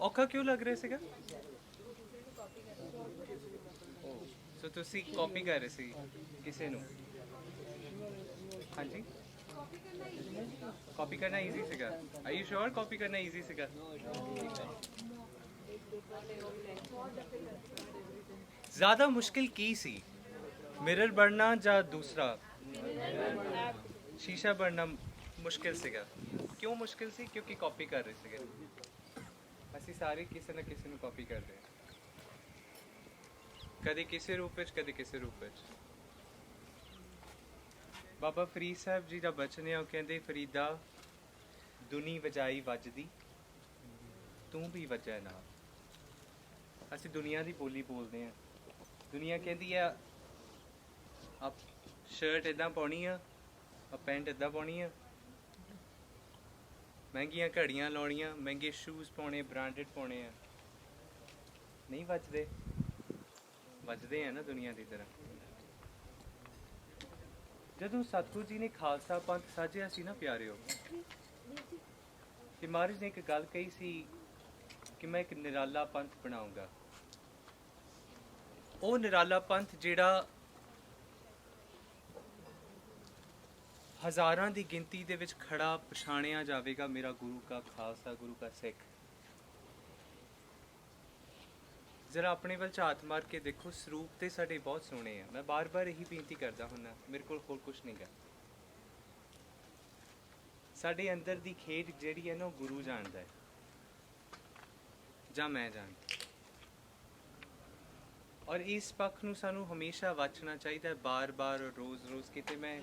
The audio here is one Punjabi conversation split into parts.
ਔਖਾ ਕਿਉਂ ਲੱਗ ਰਿਹਾ ਸੀਗਾ? ਸੋ ਤੁਸੀਂ ਕਾਪੀ ਕਰ ਰਹੇ ਸੀ ਕਿਸੇ ਨੂੰ? ਹਾਂਜੀ, ਕਾਪੀ ਕਰਨਾ ਈਜ਼ੀ ਸੀਗਾ? ਆਰ ਯੂ ਸ਼ੋਰ ਕਾਪੀ ਕਰਨਾ ਈਜ਼ੀ ਸੀਗਾ? ਜ਼ਿਆਦਾ ਮੁਸ਼ਕਿਲ ਕੀ ਸੀ, ਮਿਰਰ ਬਣਨਾ ਜਾਂ ਦੂਸਰਾ ਸ਼ੀਸ਼ਾ ਬਣਨਾ ਮੁਸ਼ਕਿਲ ਸੀਗਾ? ਕਿਉਂ ਮੁਸ਼ਕਿਲ ਸੀ? ਕਿਉਂਕਿ ਕਾਪੀ ਕਰ ਰਹੇ ਸੀਗੇ। ਅਸੀਂ ਸਾਰੇ ਕਿਸੇ ਨਾ ਕਿਸੇ ਨੂੰ ਕਾਪੀ ਕਰਦੇ ਹਾਂ, ਕਦੇ ਕਿਸੇ ਰੂਪ ਵਿੱਚ, ਕਦੇ ਕਿਸੇ ਰੂਪ ਵਿੱਚ। ਬਾਬਾ ਫਰੀਦ ਸਾਹਿਬ ਜੀ ਦਾ ਬਚਨ ਹੈ, ਉਹ ਕਹਿੰਦੇ, ਫਰੀਦਾ ਦੁਨੀ ਵਜਾਈ ਵੱਜਦੀ, ਤੂੰ ਵੀ ਵਜਾ ਨਾਲ। ਅਸੀਂ ਦੁਨੀਆ ਦੀ ਬੋਲੀ ਬੋਲਦੇ ਹਾਂ। ਦੁਨੀਆ ਕਹਿੰਦੀ ਆ ਆ ਸ਼ਰਟ ਇੱਦਾਂ ਪਾਉਣੀ ਆ, ਆ ਪੈਂਟ ਇੱਦਾਂ ਪਾਉਣੀ ਆ, ਮਹਿੰਗੀਆਂ ਘੜੀਆਂ ਲਾਉਣੀਆਂ, ਮਹਿੰਗੇ ਸ਼ੂਜ਼ ਪਾਉਣੇ, ਬ੍ਰਾਂਡਡ ਪਾਉਣੇ ਆ। ਨਹੀਂ ਵੱਜਦੇ? ਵੱਜਦੇ ਆ ਨਾ ਦੁਨੀਆ ਦੀ ਤਰ੍ਹਾਂ। ਜਦੋਂ ਸਤਿਗੁਰੂ ਜੀ ਨੇ ਖਾਲਸਾ ਪੰਥ ਸਾਜਿਆ ਸੀ ਨਾ ਪਿਆਰਿਓ, ਤੇ ਮਹਾਰਾਜ ਨੇ ਇੱਕ ਗੱਲ ਕਹੀ ਸੀ ਕਿ ਮੈਂ ਇੱਕ ਨਿਰਾਲਾ ਪੰਥ ਬਣਾਉਂਗਾ। ਉਹ ਨਿਰਾਲਾ ਪੰਥ ਜਿਹੜਾ ਹਜ਼ਾਰਾਂ ਦੀ ਗਿਣਤੀ ਦੇ ਵਿੱਚ ਖੜਾ ਪਛਾਣਿਆ ਜਾਵੇਗਾ, ਮੇਰਾ ਗੁਰੂ ਕਾ ਖਾਲਸਾ, ਗੁਰੂ ਕਾ ਸਿੱਖ। ਜ਼ਰਾ ਆਪਣੇ ਵੱਲ ਝਾਤ ਮਾਰ ਕੇ ਦੇਖੋ, ਸਰੂਪ ਤੇ ਸਾਡੇ ਬਹੁਤ ਸੋਹਣੇ ਆ। ਮੈਂ ਬਾਰ-ਬਾਰ ਇਹੀ ਬੇਨਤੀ ਕਰਦਾ ਹੁੰਦਾ, ਮੇਰੇ ਕੋਲ ਹੋਰ ਕੁਛ ਨਹੀਂ ਗਾ। ਸਾਡੇ ਅੰਦਰ ਦੀ ਖੇਡ ਜਿਹੜੀ ਹੈ ਨਾ, ਉਹ ਗੁਰੂ ਜਾਣਦਾ ਹੈ ਜਾਂ ਮੈਂ ਜਾਣਦਾ। ਔਰ ਇਸ ਪੱਖ ਨੂੰ ਸਾਨੂੰ ਹਮੇਸ਼ਾ ਵਾਚਣਾ ਚਾਹੀਦਾ ਹੈ, ਬਾਰ-ਬਾਰ, ਰੋਜ਼-ਰੋਜ਼। ਕਿਤੇ ਮੈਂ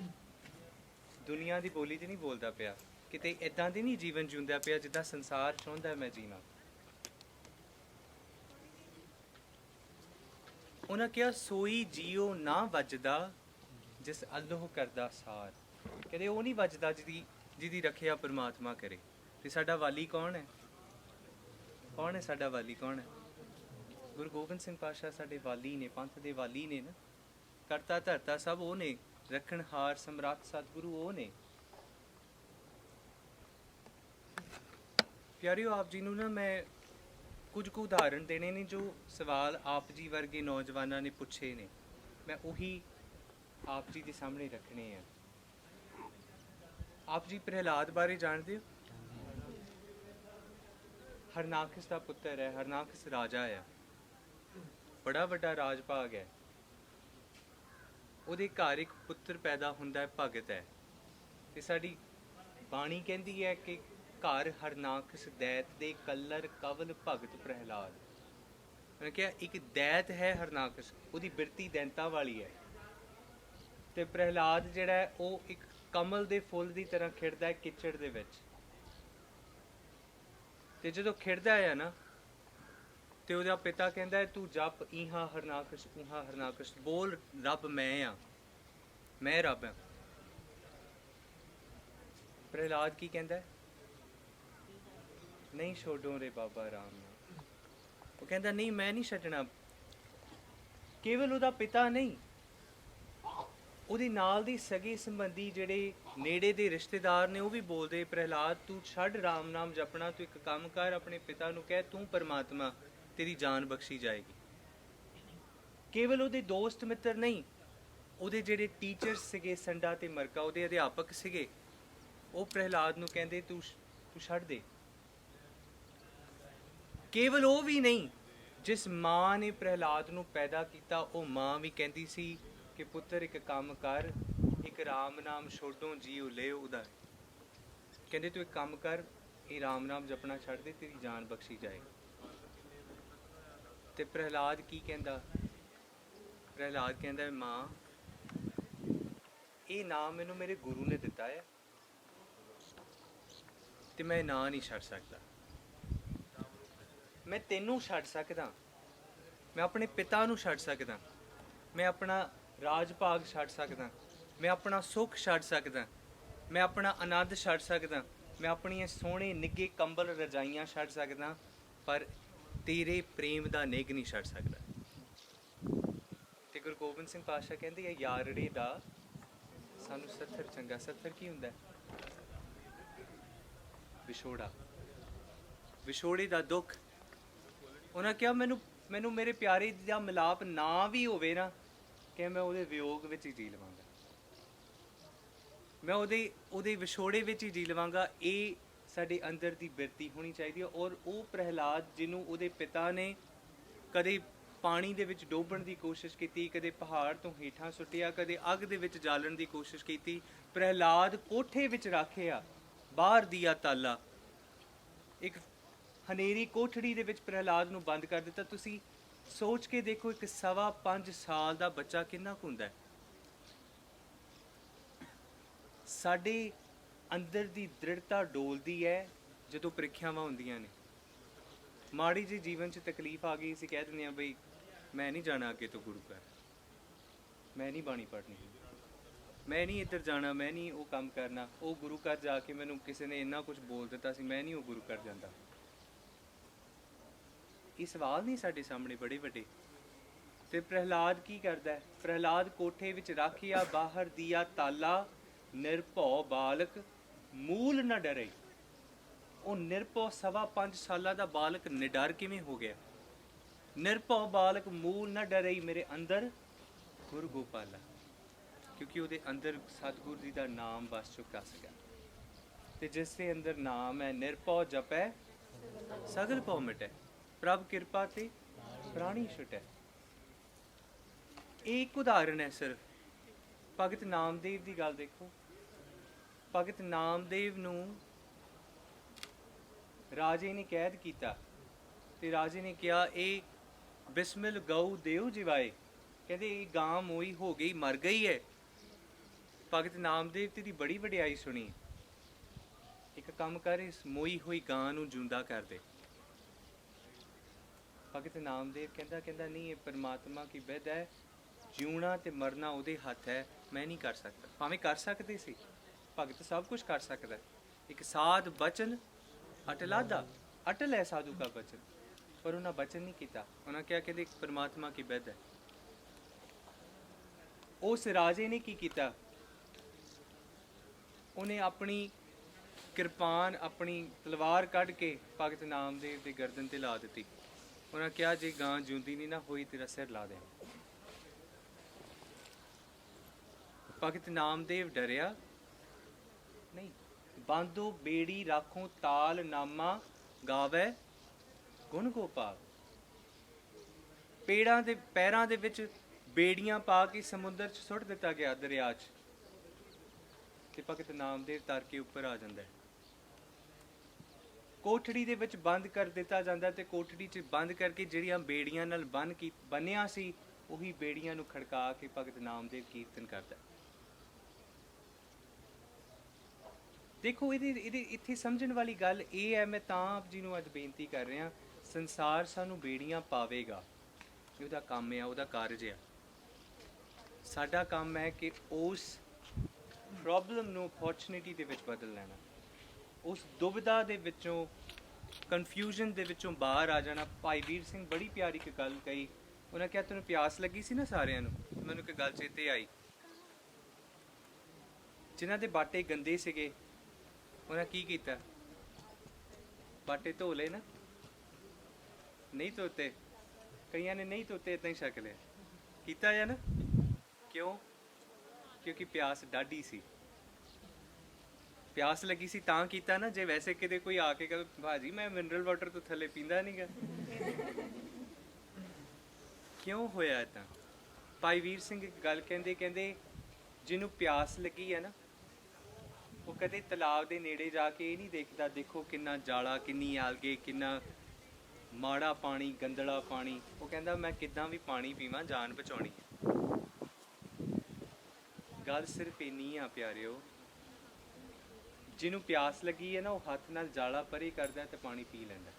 ਦੁਨੀਆ ਦੀ ਬੋਲੀ 'ਤੇ ਨਹੀਂ ਬੋਲਦਾ ਪਿਆ, ਕਿਤੇ ਇੱਦਾਂ ਦੀ ਨਹੀਂ ਜੀਵਨ ਜਿਉਂਦਾ ਪਿਆ ਜਿੱਦਾਂ ਸੰਸਾਰ ਚਾਹੁੰਦਾ ਮੈਂ ਜੀਵਾਂ। ਉਹਨਾਂ ਕਿਹਾ, ਸੋਈ ਜੀਓ ਨਾ ਵੱਜਦਾ ਜਿਸ ਅੱਲੋਹ ਕਰਦਾ ਸਾਰ। ਕਹਿੰਦੇ ਉਹ ਨਹੀਂ ਵੱਜਦਾ ਜਿਹਦੀ ਰੱਖਿਆ ਪਰਮਾਤਮਾ ਕਰੇ। ਤੇ ਸਾਡਾ ਵਾਲੀ ਕੌਣ ਹੈ? ਕੌਣ ਹੈ ਸਾਡਾ ਵਾਲੀ? ਕੌਣ ਹੈ? ਗੁਰੂ ਗੋਬਿੰਦ ਸਿੰਘ ਪਾਤਸ਼ਾਹ ਸਾਡੇ ਵਾਲੀ ਨੇ, ਪੰਥ ਦੇ ਵਾਲੀ ਨੇ ਨਾ। ਕਰਤਾ ਧਰਤਾ ਸਭ ਉਹ ਨੇ, ਰੱਖਣਹਾਰ ਸਮਰੱਥ ਸਤਿਗੁਰੂ ਉਹ ਨੇ। ਪਿਆਰਿਓ, ਆਪ ਜੀ ਨੂੰ ਨਾ ਮੈਂ ਕੁਝ ਕੁ ਉਦਾਹਰਣ ਦੇਣੇ ਨੇ, ਜੋ ਸਵਾਲ ਆਪ ਜੀ ਵਰਗੇ ਨੌਜਵਾਨਾਂ ਨੇ ਪੁੱਛੇ ਨੇ, ਮੈਂ ਉਹੀ ਆਪ ਜੀ ਦੇ ਸਾਹਮਣੇ ਰੱਖਣੇ ਆ। ਆਪ ਜੀ ਪ੍ਰਹਿਲਾਦ ਬਾਰੇ ਜਾਣਦੇ ਹੋ? ਹਰਨਾਕਸ਼ ਦਾ ਪੁੱਤਰ ਹੈ। ਹਰਨਾਕਸ਼ ਰਾਜਾ ਹੈ, ਬੜਾ ਵੱਡਾ ਰਾਜ ਭਾਗ ਹੈ। ਉਹਦੇ ਘਰ ਇੱਕ ਪੁੱਤਰ ਪੈਦਾ ਹੁੰਦਾ ਹੈ, ਭਗਤ ਹੈ। ਤੇ ਸਾਡੀ ਬਾਣੀ ਕਹਿੰਦੀ ਹੈ ਕਿ ਘਰ ਹਰਨਾਕਸ਼ ਦੈਤ ਦੇ ਕਲਰ ਕਵਲ ਭਗਤ ਪ੍ਰਹਿਲਾਦ। ਉਹਨੇ ਕਿਹਾ ਇੱਕ ਦੈਤ ਹੈ ਹਰਨਾਕਸ਼, ਉਹਦੀ ਬਿਰਤੀ ਦੈਂਤਾਂ ਵਾਲੀ ਹੈ। ਤੇ ਪ੍ਰਹਿਲਾਦ ਜਿਹੜਾ ਹੈ ਉਹ ਇੱਕ ਕਮਲ ਦੇ ਫੁੱਲ ਦੀ ਤਰ੍ਹਾਂ ਖਿੜਦਾ ਹੈ ਕਿਚੜ ਦੇ ਵਿੱਚ। ਤੇ ਜਦੋਂ ਖਿੜਦਾ ਹੈ ਨਾ, ਤੇ ਉਹਦਾ ਪਿਤਾ ਕਹਿੰਦਾ ਹੈ, ਤੂੰ ਜਪ ਇਹਾਂ ਹਰਨਾਕਸ਼ ਉਹਾਂ ਹਰਨਾਕਸ਼, ਬੋਲ ਰੱਬ ਮੈਂ ਆ, ਮੈਂ ਰੱਬ ਹਾਂ। ਪ੍ਰਹਿਲਾਦ ਕੀ ਕਹਿੰਦਾ ਹੈ? ਨਹੀਂ ਛੋਡੋ ਰੇ ਬਾਬਾ ਰਾਮ ਨੂੰ। ਉਹ ਕਹਿੰਦਾ ਨਹੀਂ, ਮੈਂ ਨਹੀਂ ਛੱਡਣਾ। ਕੇਵਲ ਉਹਦਾ ਪਿਤਾ ਨਹੀਂ, ਉਹਦੇ ਨਾਲ ਦੀ ਸਗੇ ਸੰਬੰਧੀ ਜਿਹੜੇ ਨੇੜੇ ਦੇ ਰਿਸ਼ਤੇਦਾਰ ਨੇ, ਉਹ ਵੀ ਬੋਲਦੇ, ਪ੍ਰਹਿਲਾਦ ਤੂੰ ਛੱਡ ਰਾਮ ਨਾਮ ਜਪਣਾ, ਤੂੰ ਇੱਕ ਕੰਮ ਕਰ, ਆਪਣੇ ਪਿਤਾ ਨੂੰ ਕਹਿ ਤੂੰ ਪਰਮਾਤਮਾ, ਤੇਰੀ ਜਾਨ ਬਖਸ਼ੀ ਜਾਏਗੀ। ਕੇਵਲ ਉਹਦੇ ਦੋਸਤ ਮਿੱਤਰ ਨਹੀਂ, ਉਹਦੇ ਜਿਹੜੇ ਟੀਚਰਸ ਸੀਗੇ, ਸੰਡਾ ਤੇ ਮਰਕਾ, ਉਹਦੇ ਅਧਿਆਪਕ ਸੀਗੇ, ਉਹ ਪ੍ਰਹਿਲਾਦ ਨੂੰ ਕਹਿੰਦੇ ਤੂੰ ਛੱਡ ਦੇ। ਕੇਵਲ ਉਹ ਵੀ ਨਹੀਂ, ਜਿਸ ਮਾਂ ਨੇ ਪ੍ਰਹਿਲਾਦ ਨੂੰ ਪੈਦਾ ਕੀਤਾ, ਉਹ ਮਾਂ ਵੀ ਕਹਿੰਦੀ ਸੀ ਕਿ ਪੁੱਤਰ ਇੱਕ ਕੰਮ ਕਰ, ਇੱਕ ਰਾਮ ਨਾਮ ਛੋਡੋ ਜੀਉ ਲਿਓ ਉਦਾ। ਕਹਿੰਦੇ ਤੂੰ ਇੱਕ ਕੰਮ ਕਰ, ਇਹ ਰਾਮ ਨਾਮ ਜਪਣਾ ਛੱਡ ਦੇ, ਤੇਰੀ ਜਾਨ ਬਖਸ਼ੀ ਜਾਏ। ਤੇ ਪ੍ਰਹਿਲਾਦ ਕੀ ਕਹਿੰਦਾ? ਪ੍ਰਹਿਲਾਦ ਕਹਿੰਦਾ, ਮਾਂ ਇਹ ਨਾਮ ਮੈਨੂੰ ਮੇਰੇ ਗੁਰੂ ਨੇ ਦਿੱਤਾ ਹੈ, ਤੇ ਮੈਂ ਨਾਂ ਨਹੀਂ ਛੱਡ ਸਕਦਾ। ਮੈਂ ਤੈਨੂੰ ਛੱਡ ਸਕਦਾ, ਮੈਂ ਆਪਣੇ ਪਿਤਾ ਨੂੰ ਛੱਡ ਸਕਦਾ, ਮੈਂ ਆਪਣਾ ਰਾਜ ਭਾਗ ਛੱਡ ਸਕਦਾ, ਮੈਂ ਆਪਣਾ ਸੁੱਖ ਛੱਡ ਸਕਦਾ, ਮੈਂ ਆਪਣਾ ਆਨੰਦ ਛੱਡ ਸਕਦਾ, ਮੈਂ ਆਪਣੀਆਂ ਸੋਹਣੇ ਨਿੱਘੇ ਕੰਬਲ ਰਜਾਈਆਂ ਛੱਡ ਸਕਦਾ, ਪਰ ਤੇਰੇ ਪ੍ਰੇਮ ਦਾ ਨਿੱਘ ਨਹੀਂ ਛੱਡ ਸਕਦਾ। ਤੇ ਗੁਰੂ ਗੋਬਿੰਦ ਸਿੰਘ ਪਾਤਸ਼ਾਹ ਕਹਿੰਦੇ ਆ, ਯਾਰੜੇ ਦਾ ਸਾਨੂੰ ਸੱਥਰ ਚੰਗਾ। ਸੱਥਰ ਕੀ ਹੁੰਦਾ? ਵਿਛੋੜਾ। ਵਿਛੋੜੇ ਦਾ ਦੁੱਖ ਉਹਨਾਂ ਕਿਹਾ ਮੈਨੂੰ ਮੇਰੇ ਪਿਆਰੇ ਦਾ ਮਿਲਾਪ ਨਾ ਵੀ ਹੋਵੇ ਨਾ, ਕਿ ਮੈਂ ਉਹਦੇ ਵਿਯੋਗ ਵਿੱਚ ਹੀ ਜੀ ਲਵਾਂਗਾ, ਮੈਂ ਉਹਦੇ ਵਿਛੋੜੇ ਵਿੱਚ ਹੀ ਜੀ ਲਵਾਂਗਾ। ਇਹ ਸਾਡੇ ਅੰਦਰ ਦੀ ਬਿਰਤੀ ਹੋਣੀ ਚਾਹੀਦੀ ਹੈ। ਔਰ ਉਹ ਪ੍ਰਹਿਲਾਦ ਜਿਹਨੂੰ ਉਹਦੇ ਪਿਤਾ ਨੇ ਕਦੇ ਪਾਣੀ ਦੇ ਵਿੱਚ ਡੋਬਣ ਦੀ ਕੋਸ਼ਿਸ਼ ਕੀਤੀ, ਕਦੇ ਪਹਾੜ ਤੋਂ ਹੇਠਾਂ ਸੁੱਟਿਆ, ਕਦੇ ਅੱਗ ਦੇ ਵਿੱਚ ਜਾਲਣ ਦੀ ਕੋਸ਼ਿਸ਼ ਕੀਤੀ, ਪ੍ਰਹਿਲਾਦ ਕੋਠੇ ਵਿੱਚ ਰੱਖਿਆ, ਬਾਹਰ ਦੀਆ ਤਾਲਾ, ਇੱਕ ਹਨੇਰੀ ਕੋਠੜੀ ਦੇ ਵਿੱਚ ਪ੍ਰਹਿਲਾਦ ਨੂੰ ਬੰਦ ਕਰ ਦਿੱਤਾ। ਤੁਸੀਂ ਸੋਚ ਕੇ ਦੇਖੋ, ਇੱਕ 5.25 ਸਾਲ ਦਾ ਬੱਚਾ ਕਿੰਨਾ ਕੁ ਹੁੰਦਾ ਹੈ। ਸਾਡੇ ਅੰਦਰ ਦੀ ਦ੍ਰਿੜਤਾ ਡੋਲਦੀ ਹੈ ਜਦੋਂ ਪ੍ਰੀਖਿਆਵਾਂ ਹੁੰਦੀਆਂ ਨੇ। ਮਾੜੀ ਜਿਹੀ ਜੀਵਨ 'ਚ ਤਕਲੀਫ ਆ ਗਈ, ਅਸੀਂ ਕਹਿ ਦਿੰਦੇ ਹਾਂ ਬਈ ਮੈਂ ਨਹੀਂ ਜਾਣਾ ਅੱਗੇ ਤੋਂ ਗੁਰੂ ਘਰ, ਮੈਂ ਨਹੀਂ ਬਾਣੀ ਪੜ੍ਹਨੀ, ਮੈਂ ਨਹੀਂ ਇੱਧਰ ਜਾਣਾ, ਮੈਂ ਨਹੀਂ ਉਹ ਕੰਮ ਕਰਨਾ। ਉਹ ਗੁਰੂ ਘਰ ਜਾ ਕੇ ਮੈਨੂੰ ਕਿਸੇ ਨੇ ਇੰਨਾ ਕੁਝ ਬੋਲ ਦਿੱਤਾ ਸੀ, ਮੈਂ ਨਹੀਂ ਉਹ ਗੁਰੂ ਘਰ ਜਾਂਦਾ। ਇਹ ਸਵਾਲ ਨਹੀਂ ਸਾਡੇ ਸਾਹਮਣੇ ਬੜੇ ਵੱਡੇ। ਤੇ ਪ੍ਰਹਿਲਾਦ ਕੀ ਕਰਦਾ ਹੈ? ਪ੍ਰਹਿਲਾਦ ਕੋਠੇ ਵਿੱਚ ਰਾਖਿਆ ਬਾਹਰ ਦੀਆ ਤਾਲਾ, ਨਿਰਭਉ ਬਾਲਕ ਮੂਲ ਨਾ ਡਰੇ। ਉਹ ਨਿਰਭਉ 5.25 ਸਾਲਾਂ ਦਾ ਬਾਲਕ ਨਿਡਰ ਕਿਵੇਂ ਹੋ ਗਿਆ? ਨਿਰਭਉ ਬਾਲਕ ਮੂਲ ਨਾ ਡਰੇ ਮੇਰੇ ਅੰਦਰ ਗੁਰੂ ਗੋਪਾਲਾ, ਕਿਉਂਕਿ ਉਹਦੇ ਅੰਦਰ ਸਤਿਗੁਰ ਜੀ ਦਾ ਨਾਮ ਵਸ ਚੁੱਕਾ ਸੀਗਾ। ਤੇ ਜਿਸ ਦੇ ਅੰਦਰ ਨਾਮ ਹੈ, ਨਿਰਭਉ ਜਪੈ ਸਗਲ ਭਉ ਮਿਟੈ, ਪ੍ਰਭ ਕਿਰਪਾ ਤੇ ਪ੍ਰਾਣੀ ਛੁਟੈ। ਇਹ ਇੱਕ ਉਦਾਹਰਨ ਹੈ ਸਿਰਫ। ਭਗਤ ਨਾਮਦੇਵ ਦੀ ਗੱਲ ਦੇਖੋ। ਭਗਤ ਨਾਮਦੇਵ ਨੂੰ ਰਾਜੇ ਨੇ ਕੈਦ ਕੀਤਾ ਤੇ ਰਾਜੇ ਨੇ ਕਿਹਾ, ਇਹ ਬਿਸਮਿਲ ਗਊ ਦੇਉ ਜਿਵਾਏ, ਕਹਿੰਦੇ ਇਹ ਗਾਂ ਮੋਈ ਹੋ ਗਈ, ਮਰ ਗਈ ਹੈ। ਭਗਤ ਨਾਮਦੇਵ ਤੇ ਦੀ ਬੜੀ ਵਡਿਆਈ ਸੁਣੀ। ਇੱਕ ਕੰਮ ਕਰ, ਇਸ ਮੋਈ ਹੋਈ ਗਾਂ ਨੂੰ ਜਿਉਂਦਾ ਕਰ ਦੇ। ਭਗਤ ਨਾਮਦੇਵ ਕਹਿੰਦਾ ਨਹੀਂ, ਇਹ ਪਰਮਾਤਮਾ ਕੀ ਵਿਧ ਹੈ, ਜਿਉਣਾ ਤੇ ਮਰਨਾ ਉਹਦੇ ਹੱਥ ਹੈ, ਮੈਂ ਨਹੀਂ ਕਰ ਸਕਦਾ। ਭਾਵੇਂ ਕਰ ਸਕਦੇ ਸੀ, ਭਗਤ ਸਭ ਕੁਝ ਕਰ ਸਕਦਾ। ਇੱਕ ਸਾਧ ਬਚਨ ਅਟਲਾਦਾ, ਅਟਲ ਹੈ ਸਾਧੂ ਦਾ ਬਚਨ, ਪਰ ਉਹਨਾਂ ਬਚਨ ਨਹੀਂ ਕੀਤਾ। ਉਹਨਾਂ ਕਿਹਾ ਕਹਿੰਦੇ ਪਰਮਾਤਮਾ ਕੀ ਵਿਧ ਹੈ। ਉਸ ਰਾਜੇ ਨੇ ਕੀ ਕੀਤਾ? ਉਹਨੇ ਆਪਣੀ ਕਿਰਪਾਨ, ਆਪਣੀ ਤਲਵਾਰ ਕੱਢ ਕੇ ਭਗਤ ਨਾਮਦੇਵ ਦੇ ਗਰਦਨ ਤੇ ਲਾ ਦਿੱਤੀ। ਉਹਨਾਂ ਕਿਹਾ, ਜੇ ਗਾਂ ਜਿਉਂਦੀ ਨਹੀਂ ਨਾ ਹੋਈ, ਤੇਰਾ ਸਿਰ ਲਾ ਦੇ। ਭਗਤ ਨਾਮਦੇਵ ਡਰਿਆ ਨਹੀਂ। ਬਾਂਧੋ ਬੇੜੀ ਰਾਖੋ ਤਾਲ ਨਾਮਾ, ਗਾਵੇ ਗੁਣ ਗੋਪਾਲ। ਪੇੜਾਂ ਦੇ ਪੈਰਾਂ ਦੇ ਵਿੱਚ ਬੇੜੀਆਂ ਪਾ ਕੇ ਸਮੁੰਦਰ 'ਚ ਸੁੱਟ ਦਿੱਤਾ ਗਿਆ, ਦਰਿਆ 'ਚ, ਤੇ ਭਗਤ ਨਾਮਦੇਵ ਤਰ ਕੇ ਉੱਪਰ ਆ ਜਾਂਦਾ ਹੈ। ਕੋਠੜੀ ਦੇ ਵਿੱਚ ਬੰਦ ਕਰ ਦਿੱਤਾ ਜਾਂਦਾ, ਤੇ ਕੋਠੜੀ 'ਚ ਬੰਦ ਕਰਕੇ ਜਿਹੜੀਆਂ ਬੇੜੀਆਂ ਨਾਲ ਬੰਨਿਆ ਸੀ, ਉਹੀ ਬੇੜੀਆਂ ਨੂੰ ਖੜਕਾ ਕੇ ਭਗਤ ਨਾਮਦੇਵ ਕੀਰਤਨ ਕਰਦਾ। ਦੇਖੋ, ਇਹਦੇ ਇੱਥੇ ਸਮਝਣ ਵਾਲੀ ਗੱਲ ਇਹ ਹੈ, ਮੈਂ ਤਾਂ ਆਪ ਜੀ ਨੂੰ ਅੱਜ ਬੇਨਤੀ ਕਰ ਰਿਹਾ, ਸੰਸਾਰ ਸਾਨੂੰ ਬੇੜੀਆਂ ਪਾਵੇਗਾ, ਉਹਦਾ ਕੰਮ ਹੈ, ਉਹਦਾ ਕਾਰਜ ਹੈ। ਸਾਡਾ ਕੰਮ ਹੈ ਕਿ ਉਸ ਪ੍ਰੋਬਲਮ ਨੂੰ ਅਪੋਰਚੁਨਿਟੀ ਦੇ ਵਿੱਚ ਬਦਲ ਲੈਣਾ, ਉਸ ਦੁਬਿਧਾ ਦੇ ਵਿੱਚੋਂ, ਕਨਫਿਊਜ਼ਨ ਦੇ ਵਿੱਚੋਂ ਬਾਹਰ ਆ ਜਾਣਾ। ਭਾਈ ਵੀਰ ਸਿੰਘ ਬੜੀ ਪਿਆਰੀ ਇੱਕ ਗੱਲ ਕਹੀ। ਉਹਨਾਂ ਕਿਹਾ, ਤੈਨੂੰ ਪਿਆਸ ਲੱਗੀ ਸੀ ਨਾ ਸਾਰਿਆਂ ਨੂੰ? ਮੈਨੂੰ ਇੱਕ ਗੱਲ ਚੇਤੇ ਆਈ। ਜਿਨ੍ਹਾਂ ਦੇ ਬਾਟੇ ਗੰਦੇ ਸੀਗੇ, ਉਹਨਾਂ ਕੀ ਕੀਤਾ? ਬਾਟੇ ਧੋ ਲਏ ਨਾ? ਨਹੀਂ ਧੋਤੇ। ਕਈਆਂ ਨੇ ਨਹੀਂ ਧੋਤੇ, ਏਦਾਂ ਹੀ ਛਕ ਲਿਆ। ਕੀਤਾ ਜਾਂ ਨਾ? ਕਿਉਂ? ਕਿਉਂਕਿ ਪਿਆਸ ਡਾਢੀ ਸੀ। ਪਿਆਸ ਲੱਗੀ ਸੀ ਤਾਂ ਕੀਤਾ ਨਾ। ਜੇ ਵੈਸੇ ਕਿਤੇ ਕੋਈ ਆ ਕੇ ਕਹੇ, ਭਾਜੀ ਮੈਂ ਮਿਨਰਲ ਵਾਟਰ ਤੋਂ ਥੱਲੇ ਪੀਂਦਾ ਨਹੀਂ ਗਾ, ਕਿਉਂ ਹੋਇਆ ਏਦਾਂ? ਭਾਈ ਵੀਰ ਸਿੰਘ ਇੱਕ ਗੱਲ ਕਹਿੰਦੇ ਜਿਹਨੂੰ ਪਿਆਸ ਲੱਗੀ ਹੈ ਨਾ, ਉਹ ਕਦੇ ਤਲਾਬ ਦੇ ਨੇੜੇ ਜਾ ਕੇ ਇਹ ਨਹੀਂ ਦੇਖਦਾ, ਦੇਖੋ ਕਿੰਨਾ ਜਾਲਾ, ਕਿੰਨੀ ਆਲਗੇ, ਕਿੰਨਾ ਮਾੜਾ ਪਾਣੀ, ਗੰਦਲਾ ਪਾਣੀ। ਉਹ ਕਹਿੰਦਾ ਮੈਂ ਕਿੱਦਾਂ ਵੀ ਪਾਣੀ ਪੀਵਾਂ, ਜਾਨ ਬਚਾਉਣੀ ਹੈ। ਗੱਲ ਸਿਰਫ ਇੰਨੀ ਆ ਪਿਆਰਿਓ, ਜਿਹਨੂੰ ਪਿਆਸ ਲੱਗੀ ਹੈ ਨਾ, ਉਹ ਹੱਥ ਨਾਲ ਜਾਲਾ ਪਰੇ ਕਰਦਾ ਤੇ ਪਾਣੀ ਪੀ ਲੈਂਦਾ।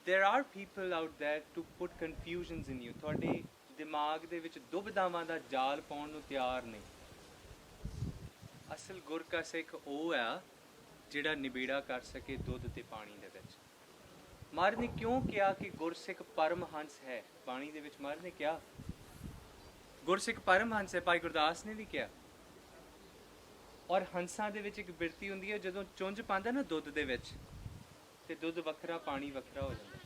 There are people out there to put confusions in you. ਤੁਹਾਡੇ ਦਿਮਾਗ ਦੇ ਵਿੱਚ ਦੁਬਿਧਾਵਾਂ ਦਾ ਜਾਲ ਪਾਉਣ ਨੂੰ ਤਿਆਰ ਨੇ। ਅਸਲ ਗੁਰ ਕਾ ਸਿੱਖ ਉਹ ਆ ਜਿਹੜਾ ਨਿਬੇੜਾ ਕਰ ਸਕੇ ਦੁੱਧ ਤੇ ਪਾਣੀ ਦੇ ਵਿੱਚ। ਮਹਾਰਾਜ ਨੇ ਕਿਉਂ ਕਿਹਾ ਕਿ ਗੁਰਸਿੱਖ ਪਰਮਹੰਸ ਹੈ? ਬਾਣੀ ਦੇ ਵਿੱਚ ਮਹਾਰਾਜ ਨੇ ਕਿਹਾ ਗੁਰਸਿੱਖ ਪਰਮਹੰਸ ਹੈ। ਭਾਈ ਗੁਰਦਾਸ ਨੇ ਵੀ ਕਿਹਾ। ਔਰ ਹੰਸਾਂ ਦੇ ਵਿੱਚ ਇੱਕ ਬਿਰਤੀ ਹੁੰਦੀ ਹੈ, ਜਦੋਂ ਚੁੰਝ ਪਾਉਂਦਾ ਨਾ ਦੁੱਧ ਦੇ ਵਿੱਚ, ਤੇ ਦੁੱਧ ਵੱਖਰਾ ਪਾਣੀ ਵੱਖਰਾ ਹੋ ਜਾਂਦਾ।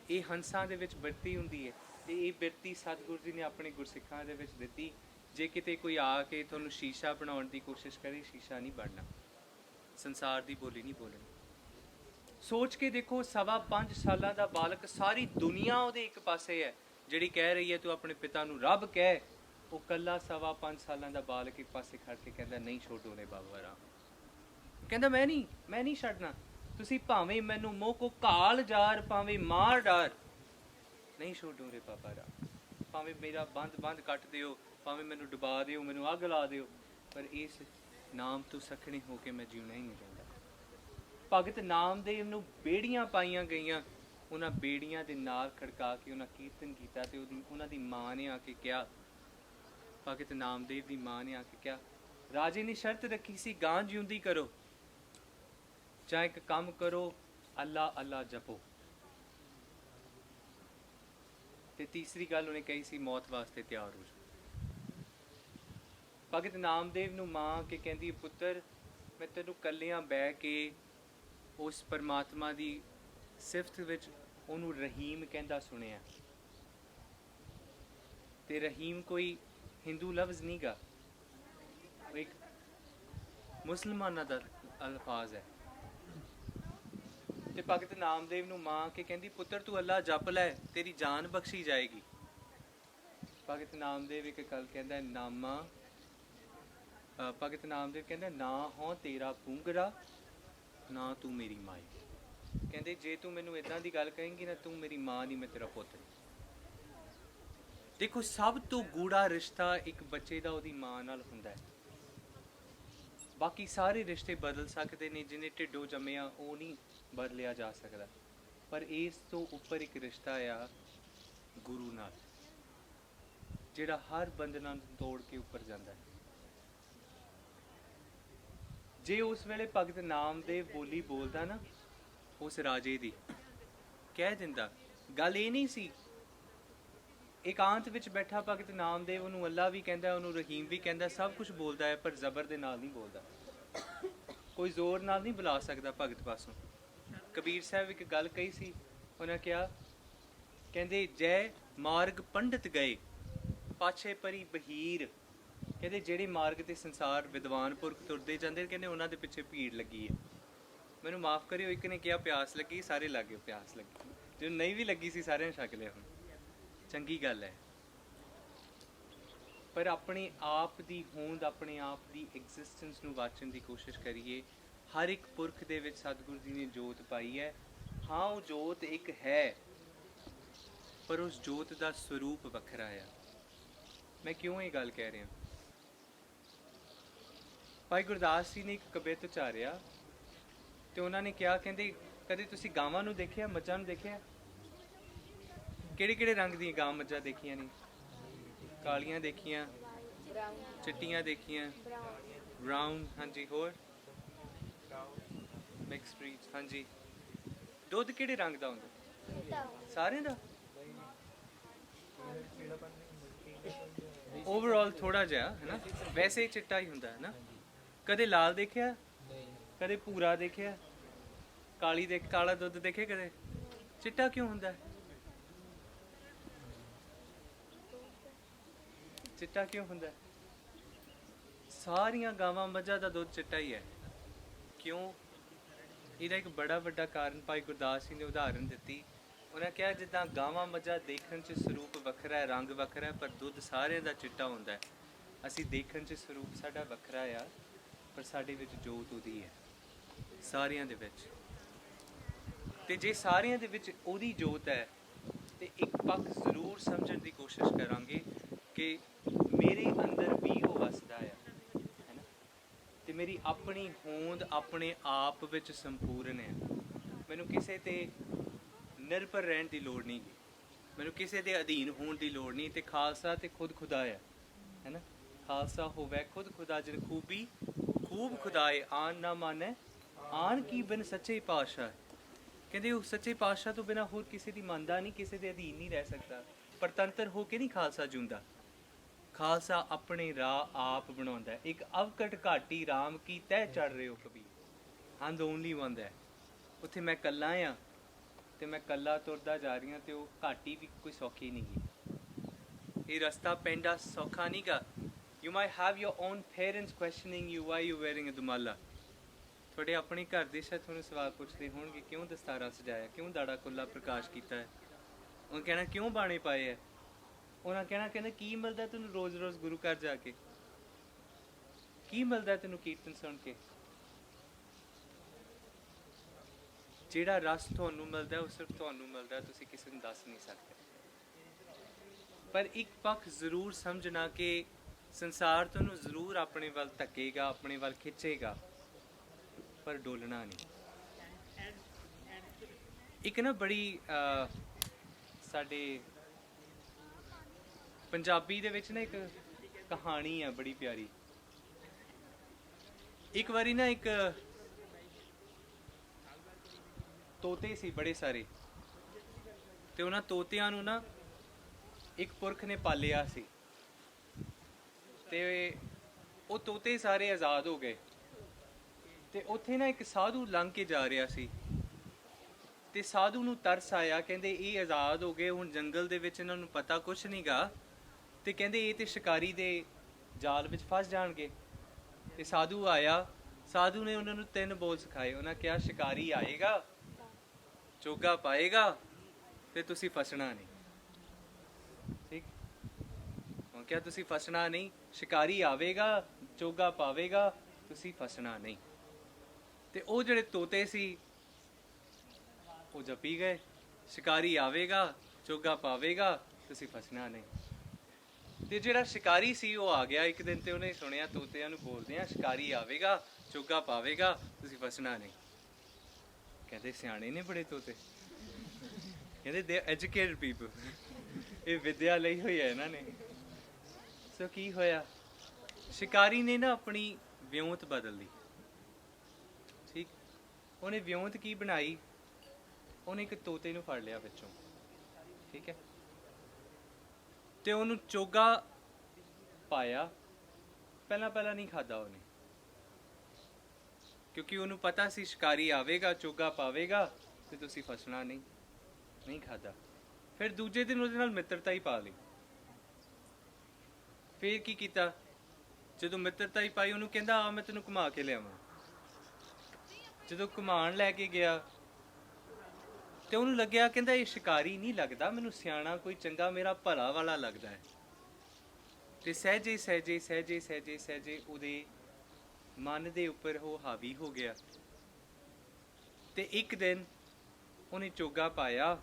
ਇਹ ਹੰਸਾਂ ਦੇ ਵਿੱਚ ਬਿਰਤੀ ਹੁੰਦੀ ਹੈ, ਤੇ ਇਹ ਬਿਰਤੀ ਸਤਿਗੁਰੂ ਜੀ ਨੇ ਆਪਣੇ ਗੁਰਸਿੱਖਾਂ ਦੇ ਵਿੱਚ ਦਿੱਤੀ। ਜੇ ਕਿਤੇ ਕੋਈ ਆ ਕੇ ਤੁਹਾਨੂੰ ਸ਼ੀਸ਼ਾ ਬਣਾਉਣ ਦੀ ਕੋਸ਼ਿਸ਼ ਕਰੇ, ਸ਼ੀਸ਼ਾ ਨਹੀਂ ਬਣਨਾ, ਸੰਸਾਰ ਦੀ ਬੋਲੀ ਨਹੀਂ ਬੋਲਣੀ। ਸੋਚ ਕੇ ਦੇਖੋ, 5.25 ਸਾਲਾਂ ਦਾ ਬਾਲਕ, ਸਾਰੀ ਦੁਨੀਆ ਉਹਦੇ ਇੱਕ ਪਾਸੇ ਹੈ ਜਿਹੜੀ ਕਹਿ ਰਹੀ ਹੈ ਤੂੰ ਆਪਣੇ ਪਿਤਾ ਨੂੰ ਰੱਬ ਕਹਿ, ਉਹ ਕੱਲਾ 5.25 ਸਾਲਾਂ ਦਾ ਬਾਲਕ ਇੱਕ ਪਾਸੇ ਖੜ ਕੇ ਕਹਿੰਦਾ ਨਹੀਂ ਛੋਡੋ ਨੇ ਬਾਬਾ ਰਾਮ, ਕਹਿੰਦਾ ਮੈਂ ਨਹੀਂ ਛੱਡਣਾ, ਤੁਸੀਂ ਭਾਵੇਂ ਮੈਨੂੰ ਮੋਹ ਕੋ ਘਾਲ ਜਾਰ, ਭਾਵੇਂ ਮਾਰ ਡਾਰ, ਨਹੀਂ ਛੋਡੋ ਰੇ ਬਾਬਾ ਰਾਮ, ਭਾਵੇਂ ਮੇਰਾ ਬੰਦ ਕੱਟ ਦਿਓ, ਭਾਵੇਂ ਮੈਨੂੰ ਡੁਬਾ ਦਿਓ, ਮੈਨੂੰ ਅੱਗ ਲਾ ਦਿਓ, ਪਰ ਇਸ ਨਾਮ ਤੋਂ ਸਖਣੇ ਹੋ ਕੇ ਮੈਂ ਜਿਉਣਾ ਹੀ ਨਹੀਂ ਚਾਹੁੰਦਾ। ਭਗਤ ਨਾਮਦੇਵ ਨੂੰ ਬੇੜੀਆਂ ਪਾਈਆਂ ਗਈਆਂ, ਉਹਨਾਂ ਬੇੜੀਆਂ ਦੇ ਨਾਲ ਖੜਕਾ ਕੇ ਉਹਨਾਂ ਕੀਰਤਨ ਕੀਤਾ, ਤੇ ਉਹਨਾਂ ਦੀ ਮਾਂ ਨੇ ਆ ਕੇ ਕਿਹਾ, ਭਗਤ ਨਾਮਦੇਵ ਦੀ ਮਾਂ ਨੇ ਆ ਕੇ ਕਿਹਾ, ਰਾਜੇ ਨੇ ਸ਼ਰਤ ਰੱਖੀ ਸੀ ਗਾਂ ਜਿਉਂਦੀ ਕਰੋ, ਜਾਂ ਇੱਕ ਕੰਮ ਕਰੋ, ਅੱਲਾ ਅੱਲਾ ਜਪੋ, ਤੇ ਤੀਸਰੀ ਗੱਲ ਉਹਨੇ ਕਹੀ ਸੀ ਮੌਤ ਵਾਸਤੇ ਤਿਆਰ ਹੋ ਜਾਓ। ਭਗਤ ਨਾਮਦੇਵ ਨੂੰ ਮਾਂ ਕੇ ਕਹਿੰਦੀ, ਪੁੱਤਰ ਮੈਂ ਤੈਨੂੰ ਕੱਲਿਆਂ ਬਹਿ ਕੇ ਉਸ ਪਰਮਾਤਮਾ ਦੀ ਸਿਫਤ ਵਿੱਚ ਉਹਨੂੰ ਰਹੀਮ ਕਹਿੰਦਾ ਸੁਣਿਆ, ਤੇ ਰਹੀਮ ਕੋਈ ਹਿੰਦੂ ਲਫ਼ਜ਼ ਨਹੀਂ ਗਾ, ਉਹ ਇੱਕ ਮੁਸਲਮਾਨਾਂ ਦਾ ਅਲਫਾਜ਼ ਹੈ। ਤੇ ਭਗਤ ਨਾਮਦੇਵ ਨੂੰ ਮਾਂ ਕੇ ਕਹਿੰਦੀ, ਪੁੱਤਰ ਤੂੰ ਅੱਲਾ ਜਪ ਲੈ, ਤੇਰੀ ਜਾਨ ਬਖਸ਼ੀ ਜਾਏਗੀ। ਭਗਤ ਨਾਮਦੇਵ ਇੱਕ ਗੱਲ ਕਹਿੰਦਾ, ਭਗਤ ਨਾਮਦੇਵ ਕਹਿੰਦਾ, ਨਾ ਹੋ ਤੇਰਾ ਪੁੰਗਰਾ, ਨਾ ਤੂੰ ਮੇਰੀ ਮਾਈ। ਕਹਿੰਦੇ ਜੇ ਤੂੰ ਮੈਨੂੰ ਇਦਾਂ ਦੀ ਗੱਲ ਕਹੇਂਗੀ ਨਾ, ਤੂੰ ਮੇਰੀ ਮਾਂ ਨਹੀਂ, ਮੈਂ ਤੇਰਾ ਪੁੱਤ ਨਹੀਂ। ਦੇਖੋ, ਸਭ ਤੋਂ ਗੂੜਾ ਰਿਸ਼ਤਾ ਇੱਕ ਬੱਚੇ ਦਾ ਉਹਦੀ ਮਾਂ ਨਾਲ ਹੁੰਦਾ ਹੈ। ਬਾਕੀ ਸਾਰੇ ਰਿਸ਼ਤੇ ਬਦਲ ਸਕਦੇ ਨੇ, ਜਿਹਨੇ ਢਿੱਡੋਂ ਜੰਮਿਆ ਉਹ ਨਹੀਂ ਬਦਲਿਆ ਜਾ ਸਕਦਾ, ਪਰ ਇਸ ਤੋਂ ਉੱਪਰ ਇੱਕ ਰਿਸ਼ਤਾ ਆ ਗੁਰੂ ਨਾਲ, ਜਿਹੜਾ ਹਰ ਬੰਧਨਾਂ ਨੂੰ ਤੋੜ ਕੇ ਉੱਪਰ ਜਾਂਦਾ ਹੈ। ਜੇ ਉਸ ਵੇਲੇ ਭਗਤ ਨਾਮਦੇਵ ਬੋਲੀ ਬੋਲਦਾ ਨਾ ਉਸ ਰਾਜੇ ਦੀ, ਕਹਿ ਦਿੰਦਾ, ਗੱਲ ਇਹ ਨਹੀਂ ਸੀ ਇਕਾਂਤ ਵਿੱਚ ਬੈਠਾ ਭਗਤ ਨਾਮਦੇਵ ਉਹਨੂੰ ਅੱਲਾ ਵੀ ਕਹਿੰਦਾ, ਉਹਨੂੰ ਰਹੀਮ ਵੀ ਕਹਿੰਦਾ, ਸਭ ਕੁਝ ਬੋਲਦਾ ਹੈ, ਪਰ ਜ਼ਬਰ ਦੇ ਨਾਲ ਨਹੀਂ ਬੋਲਦਾ, ਕੋਈ ਜ਼ੋਰ ਨਾਲ ਨਹੀਂ ਬੁਲਾ ਸਕਦਾ ਭਗਤ ਪਾਸੋਂ। ਕਬੀਰ ਸਾਹਿਬ ਇੱਕ ਗੱਲ ਕਹੀ ਸੀ, ਉਹਨਾਂ ਕਿਹਾ, ਕਹਿੰਦੇ ਜੈ ਮਾਰਗ ਪੰਡਤ ਗਏ, ਪਾਛੇ ਪਰੀ ਬਹੀਰ, ਕਹਿੰਦੇ ਜਿਹੜੇ ਮਾਰਗ ਤੇ ਸੰਸਾਰ ਵਿਦਵਾਨ ਪੁਰਖ ਤੁਰਦੇ ਜਾਂਦੇ, ਕਹਿੰਦੇ ਉਹਨਾਂ ਦੇ ਪਿੱਛੇ ਭੀੜ ਲੱਗੀ ਹੈ। ਮੈਨੂੰ ਮਾਫ ਕਰਿਓ, ਇੱਕ ਨੇ ਕਿਹਾ ਪਿਆਸ ਲੱਗੀ, ਸਾਰੇ ਲੱਗ ਗਏ ਪਿਆਸ ਲੱਗੀ, ਜਿਹਨੂੰ ਨਹੀਂ ਵੀ ਲੱਗੀ ਸੀ ਸਾਰਿਆਂ ਨੇ ਛਕ ਲਿਆ। ਹੁਣ ਚੰਗੀ ਗੱਲ ਹੈ, ਪਰ ਆਪਣੇ ਆਪ ਦੀ ਹੋਂਦ, ਆਪਣੇ ਆਪ ਦੀ ਐਗਜ਼ਿਸਟੈਂਸ ਨੂੰ ਵਾਚਣ ਦੀ ਕੋਸ਼ਿਸ਼ ਕਰੀਏ। ਹਰ ਇੱਕ ਪੁਰਖ ਦੇ ਵਿੱਚ ਸਤਿਗੁਰੂ ਜੀ ਨੇ ਜੋਤ ਪਾਈ ਹੈ। ਹਾਂ, ਉਹ ਜੋਤ ਇੱਕ ਹੈ, ਪਰ ਉਸ ਜੋਤ ਦਾ ਸਰੂਪ ਵੱਖਰਾ ਆ। ਮੈਂ ਕਿਉਂ ਇਹ ਗੱਲ ਕਹਿ ਰਿਹਾ? ਭਾਈ ਗੁਰਦਾਸ ਜੀ ਨੇ ਇੱਕ ਕਵਿਤ ਉਚਾਰਿਆ, ਤੇ ਉਹਨਾਂ ਨੇ ਕਿਹਾ, ਕਹਿੰਦੇ ਕਦੇ ਤੁਸੀਂ ਗਾਵਾਂ ਨੂੰ ਦੇਖਿਆ, ਮੱਝਾਂ ਨੂੰ ਦੇਖਿਆ? ਕਿਹੜੇ ਕਿਹੜੇ ਰੰਗ ਦੀਆਂ ਗਾਂ ਮੱਝਾਂ ਦੇਖੀਆਂ ਨੇ? ਕਾਲੀਆਂ ਦੇਖੀਆਂ, ਚਿੱਟੀਆਂ ਦੇਖੀਆਂ, ਬਰਾਊਨ, ਹਾਂਜੀ, ਹੋਰ ਮਿਕਸ ਬਰੀਡਸ, ਹਾਂਜੀ। ਦੁੱਧ ਕਿਹੜੇ ਰੰਗ ਦਾ ਹੁੰਦਾ? ਸਾਰਿਆਂ ਦਾ? ਓਵਰਆਲ ਥੋੜਾ ਜਿਹਾ ਹੈ ਨਾ, ਵੈਸੇ ਹੀ ਚਿੱਟਾ ਹੀ ਹੁੰਦਾ ਹੈ ਨਾ। ਕਦੇ ਲਾਲ ਦੇਖਿਆ? ਕਦੇ ਭੂਰਾ ਦੇਖਿਆ? ਕਾਲਾ ਦੁੱਧ ਦੇਖੇ ਕਦੇ? ਚਿੱਟਾ ਕਿਉਂ ਹੁੰਦਾ? ਚਿੱਟਾ ਕਿਉਂ ਹੁੰਦਾ? ਸਾਰੀਆਂ ਗਾਵਾਂ ਮੱਝਾਂ ਦਾ ਦੁੱਧ ਚਿੱਟਾ ਹੀ ਹੈ। ਕਿਉਂ? ਇਹਦਾ ਇੱਕ ਬੜਾ ਵੱਡਾ ਕਾਰਨ ਭਾਈ ਗੁਰਦਾਸ ਜੀ ਨੇ ਉਦਾਹਰਨ ਦਿੱਤੀ। ਉਹਨਾਂ ਕਿਹਾ, ਜਿੱਦਾਂ ਗਾਵਾਂ ਮੱਝਾਂ ਦੇਖਣ 'ਚ ਸਰੂਪ ਵੱਖਰਾ ਹੈ, ਰੰਗ ਵੱਖਰਾ ਹੈ, ਪਰ ਦੁੱਧ ਸਾਰਿਆਂ ਦਾ ਚਿੱਟਾ ਹੁੰਦਾ ਹੈ। ਅਸੀਂ ਦੇਖਣ 'ਚ ਸਰੂਪ ਸਾਡਾ ਵੱਖਰਾ ਆ, ਪਰ ਸਾਡੇ ਵਿੱਚ ਜੋਤ ਉਹਦੀ ਹੈ, ਸਾਰਿਆਂ ਦੇ ਵਿੱਚ। ਤੇ ਜੇ ਸਾਰਿਆਂ ਦੇ ਵਿੱਚ ਉਹਦੀ ਜੋਤ ਹੈ, ਤੇ ਇੱਕ ਪੱਖ ਜ਼ਰੂਰ ਸਮਝਣ ਦੀ ਕੋਸ਼ਿਸ਼ ਕਰਾਂਗੇ ਕਿ ਮੇਰੇ ਅੰਦਰ ਵੀ ਉਹ ਵਸਦਾ ਆ, ਹੈ ਨਾ, ਤੇ ਮੇਰੀ ਆਪਣੀ ਹੋਂਦ ਆਪਣੇ ਆਪ ਵਿੱਚ ਸੰਪੂਰਨ ਹੈ। ਮੈਨੂੰ ਕਿਸੇ ਤੇ ਨਿਰਭਰ ਰਹਿਣ ਦੀ ਲੋੜ ਨਹੀਂ, ਮੈਨੂੰ ਕਿਸੇ ਦੇ ਅਧੀਨ ਹੋਣ ਦੀ ਲੋੜ ਨਹੀਂ। ਤੇ ਖਾਲਸਾ ਤੇ ਖੁਦ ਖੁਦਾ ਹੈ ਨਾ, ਖਾਲਸਾ ਹੋਵੇ ਖੁਦ ਖੁਦਾ, ਜਿਨ ਖੂਬੀ ਖੂਬ ਖੁਦਾਏ, ਆਨ ਨਾ ਮਾਨੈ ਆਨ ਕੀ ਬਿਨ ਸੱਚੇ ਪਾਤਸ਼ਾਹ। ਕਹਿੰਦੇ ਉਹ ਸੱਚੇ ਪਾਤਸ਼ਾਹ ਤੋਂ ਬਿਨਾਂ ਹੋਰ ਕਿਸੇ ਦੀ ਮੰਨਦਾ ਨਹੀਂ, ਕਿਸੇ ਦੇ ਅਧੀਨ ਨਹੀਂ ਰਹਿ ਸਕਦਾ। ਪਰਤੰਤਰ ਹੋ ਕੇ ਨਹੀਂ ਖਾਲਸਾ ਜਿਉਂਦਾ। ਖਾਲਸਾ ਆਪਣੇ ਰਾਹ ਆਪ ਬਣਾਉਂਦਾ। ਇੱਕ ਅਵਕਟ ਘਾਟੀ ਰਾਮ ਕੀ ਤਹਿ ਚੜ ਰਹੇ ਹੋ ਕਬੀਰ। ਆਮ ਦ ਓਨਲੀ ਵਨ ਦੈਰ। ਉੱਥੇ ਮੈਂ ਇਕੱਲਾ ਆ ਅਤੇ ਮੈਂ ਇਕੱਲਾ ਤੁਰਦਾ ਜਾ ਰਹੀ ਹਾਂ ਅਤੇ ਉਹ ਘਾਟੀ ਵੀ ਕੋਈ ਸੌਖੀ ਨਹੀਂ ਗੀ। ਇਹ ਰਸਤਾ ਪੈਂਡਾ ਸੌਖਾ ਨਹੀਂ ਗਾ। You may have your own parents questioning you why you wearing a dumala. ਤੁਹਾਡੇ ਆਪਣੇ ਘਰ ਦੇ ਸ਼ਾਇਦ ਤੁਹਾਨੂੰ ਸਵਾਲ ਪੁੱਛਦੇ ਹੋਣਗੇ, ਕਿਉਂ ਦਸਤਾਰਾ ਸਜਾਇਆ, ਕਿਉਂ ਦਾੜਾ ਕੁੱਲਾ ਪ੍ਰਕਾਸ਼ ਕੀਤਾ ਹੈ। ਉਹਨੇ ਕਹਿਣਾ ਕਿਉਂ ਬਾਣੇ ਪਾਏ ਹੈ। ਉਹਨਾਂ ਕਹਿਣਾ ਕਹਿੰਦੇ ਕੀ ਮਿਲਦਾ ਤੈਨੂੰ ਰੋਜ਼ ਰੋਜ਼ ਗੁਰੂ ਘਰ ਜਾ ਕੇ, ਕੀ ਮਿਲਦਾ ਤੈਨੂੰ ਕੀਰਤਨ ਸੁਣ ਕੇ। ਜਿਹੜਾ ਰਸ ਤੁਹਾਨੂੰ ਮਿਲਦਾ ਉਹ ਸਿਰਫ ਤੁਹਾਨੂੰ ਮਿਲਦਾ, ਤੁਸੀਂ ਕਿਸੇ ਨੂੰ ਦੱਸ ਨਹੀਂ ਸਕਦੇ। ਪਰ ਇੱਕ ਪੱਖ ਜ਼ਰੂਰ ਸਮਝਣਾ ਕਿ ਸੰਸਾਰ ਤੁਹਾਨੂੰ ਜ਼ਰੂਰ ਆਪਣੇ ਵੱਲ ਧੱਕੇਗਾ, ਆਪਣੇ ਵੱਲ ਖਿੱਚੇਗਾ, ਪਰ ਡੋਲਣਾ ਨਹੀਂ। ਇੱਕ ਨਾ ਬੜੀ ਸਾਡੇ ਪੰਜਾਬੀ ਦੇ ਵਿੱਚ ਨਾ ਇੱਕ ਕਹਾਣੀ ਆ ਬੜੀ ਪਿਆਰੀ। ਇੱਕ ਵਾਰੀ ਨਾ ਇੱਕ ਤੋਤੇ ਸੀ ਬੜੇ ਸਾਰੇ, ਤੇ ਉਹਨਾਂ ਤੋਤਿਆਂ ਨੂੰ ਨਾ ਇੱਕ ਪੁਰਖ ਨੇ ਪਾਲਿਆ ਸੀ, ਤੇ ਉਹ ਤੋਤੇ ਸਾਰੇ ਆਜ਼ਾਦ ਹੋ ਗਏ। ਤੇ ਉੱਥੇ ਨਾ ਇੱਕ ਸਾਧੂ ਲੰਘ ਕੇ ਜਾ ਰਿਹਾ ਸੀ, ਤੇ ਸਾਧੂ ਨੂੰ ਤਰਸ ਆਇਆ। ਕਹਿੰਦੇ ਇਹ ਆਜ਼ਾਦ ਹੋ ਗਏ, ਹੁਣ ਜੰਗਲ ਦੇ ਵਿੱਚ ਇਹਨਾਂ ਨੂੰ ਪਤਾ ਕੁਛ ਨਹੀਂ ਗਾ, ਤੇ ਕਹਿੰਦੇ ਇਹ ਤੇ ਸ਼ਿਕਾਰੀ ਦੇ ਜਾਲ ਵਿੱਚ ਫਸ ਜਾਣਗੇ। ਤੇ ਸਾਧੂ ਆਇਆ, ਸਾਧੂ ਨੇ ਉਹਨਾਂ ਨੂੰ 3 ਬੋਲ ਸਿਖਾਏ। ਉਹਨਾਂ ਕਿਹਾ ਸ਼ਿਕਾਰੀ ਆਏਗਾ, ਚੋਗਾ ਪਾਏਗਾ, ਤੇ ਤੁਸੀਂ ਫਸਣਾ ਨਹੀਂ। ਠੀਕ, ਉਹ ਕਿਹਾ ਤੁਸੀਂ ਫਸਣਾ ਨਹੀਂ। ਸ਼ਿਕਾਰੀ ਆਵੇਗਾ, ਚੋਗਾ ਪਾਵੇਗਾ, ਤੁਸੀਂ ਫਸਣਾ ਨਹੀਂ। ਤੇ ਉਹ ਜਿਹੜੇ ਤੋਤੇ ਸੀ ਉਹ ਜਪੀ ਗਏ, ਸ਼ਿਕਾਰੀ ਆਵੇਗਾ, ਚੋਗਾ ਪਾਵੇਗਾ, ਤੁਸੀਂ ਫਸਣਾ ਨਹੀਂ। ਤੇ ਜਿਹੜਾ ਸ਼ਿਕਾਰੀ ਸੀ ਉਹ ਆ ਗਿਆ ਇੱਕ ਦਿਨ, ਤੇ ਉਹਨੇ ਸੁਣਿਆ ਤੋਤਿਆਂ ਨੂੰ ਬੋਲਦੇ ਆ ਸ਼ਿਕਾਰੀ ਆਵੇਗਾ, ਚੋਗਾ ਪਾਵੇਗਾ, ਤੁਸੀਂ ਫਸਣਾ ਨਹੀਂ। ਕਹਿੰਦੇ ਸਿਆਣੇ ਨੇ ਬੜੇ ਤੋਤੇ, ਕਹਿੰਦੇ ਦੇ ਐਜੂਕੇਟਡ ਪੀਪਲ, ਇਹ ਵਿਦਿਆ ਲਈ ਹੋਈ ਹੈ ਇਹਨਾਂ ਨੇ। ਸੋ ਕੀ ਹੋਇਆ, ਸ਼ਿਕਾਰੀ ਨੇ ਨਾ ਆਪਣੀ ਵਿਉਂਤ ਬਦਲ ਲਈ। ਠੀਕ, ਉਹਨੇ ਵਿਉਂਤ ਕੀ ਬਣਾਈ, ਉਹਨੇ ਇੱਕ ਤੋਤੇ ਨੂੰ ਫੜ ਲਿਆ ਵਿੱਚੋਂ। ਠੀਕ ਹੈ, ਤੇ ਉਹਨੂੰ ਚੋਗਾ ਪਾਇਆ। ਪਹਿਲਾਂ ਨਹੀਂ ਖਾਧਾ ਉਹਨੇ, ਕਿਉਂਕਿ ਉਹਨੂੰ ਪਤਾ ਸੀ ਸ਼ਿਕਾਰੀ ਆਵੇਗਾ, ਚੋਗਾ ਪਾਵੇਗਾ, ਤੇ ਤੁਸੀਂ ਫਸਣਾ ਨਹੀਂ ਖਾਧਾ। ਫਿਰ ਦੂਜੇ ਦਿਨ ਉਹਦੇ ਨਾਲ ਮਿੱਤਰਤਾ ਹੀ ਪਾ ਲਈ। ਫਿਰ ਕੀ ਕੀਤਾ, ਜਦੋਂ ਮਿੱਤਰਤਾ ਹੀ ਪਾਈ, ਉਹਨੂੰ ਕਹਿੰਦਾ ਆ ਮੈਂ ਤੈਨੂੰ ਘੁਮਾ ਕੇ ਲਿਆਵਾਂ। ਜਦੋਂ ਘੁਮਾਉਣ ਲੈ ਕੇ ਗਿਆ ਤੇ ਉਹਨੂੰ ਲੱਗਿਆ, ਕਹਿੰਦਾ ਇਹ ਸ਼ਿਕਾਰੀ ਨਹੀਂ ਲੱਗਦਾ, ਮੈਨੂੰ ਸਿਆਣਾ ਕੋਈ ਚੰਗਾ ਮੇਰਾ ਭਲਾ ਵਾਲਾ ਲੱਗਦਾ ਹੈ। ਤੇ ਸਹਿਜੇ ਉਹਦੇ ਮਨ ਦੇ ਉੱਪਰ ਉਹ ਹਾਵੀ ਹੋ ਗਿਆ। ਤੇ ਇੱਕ ਦਿਨ ਉਹਨੇ ਚੋਗਾ ਪਾਇਆ,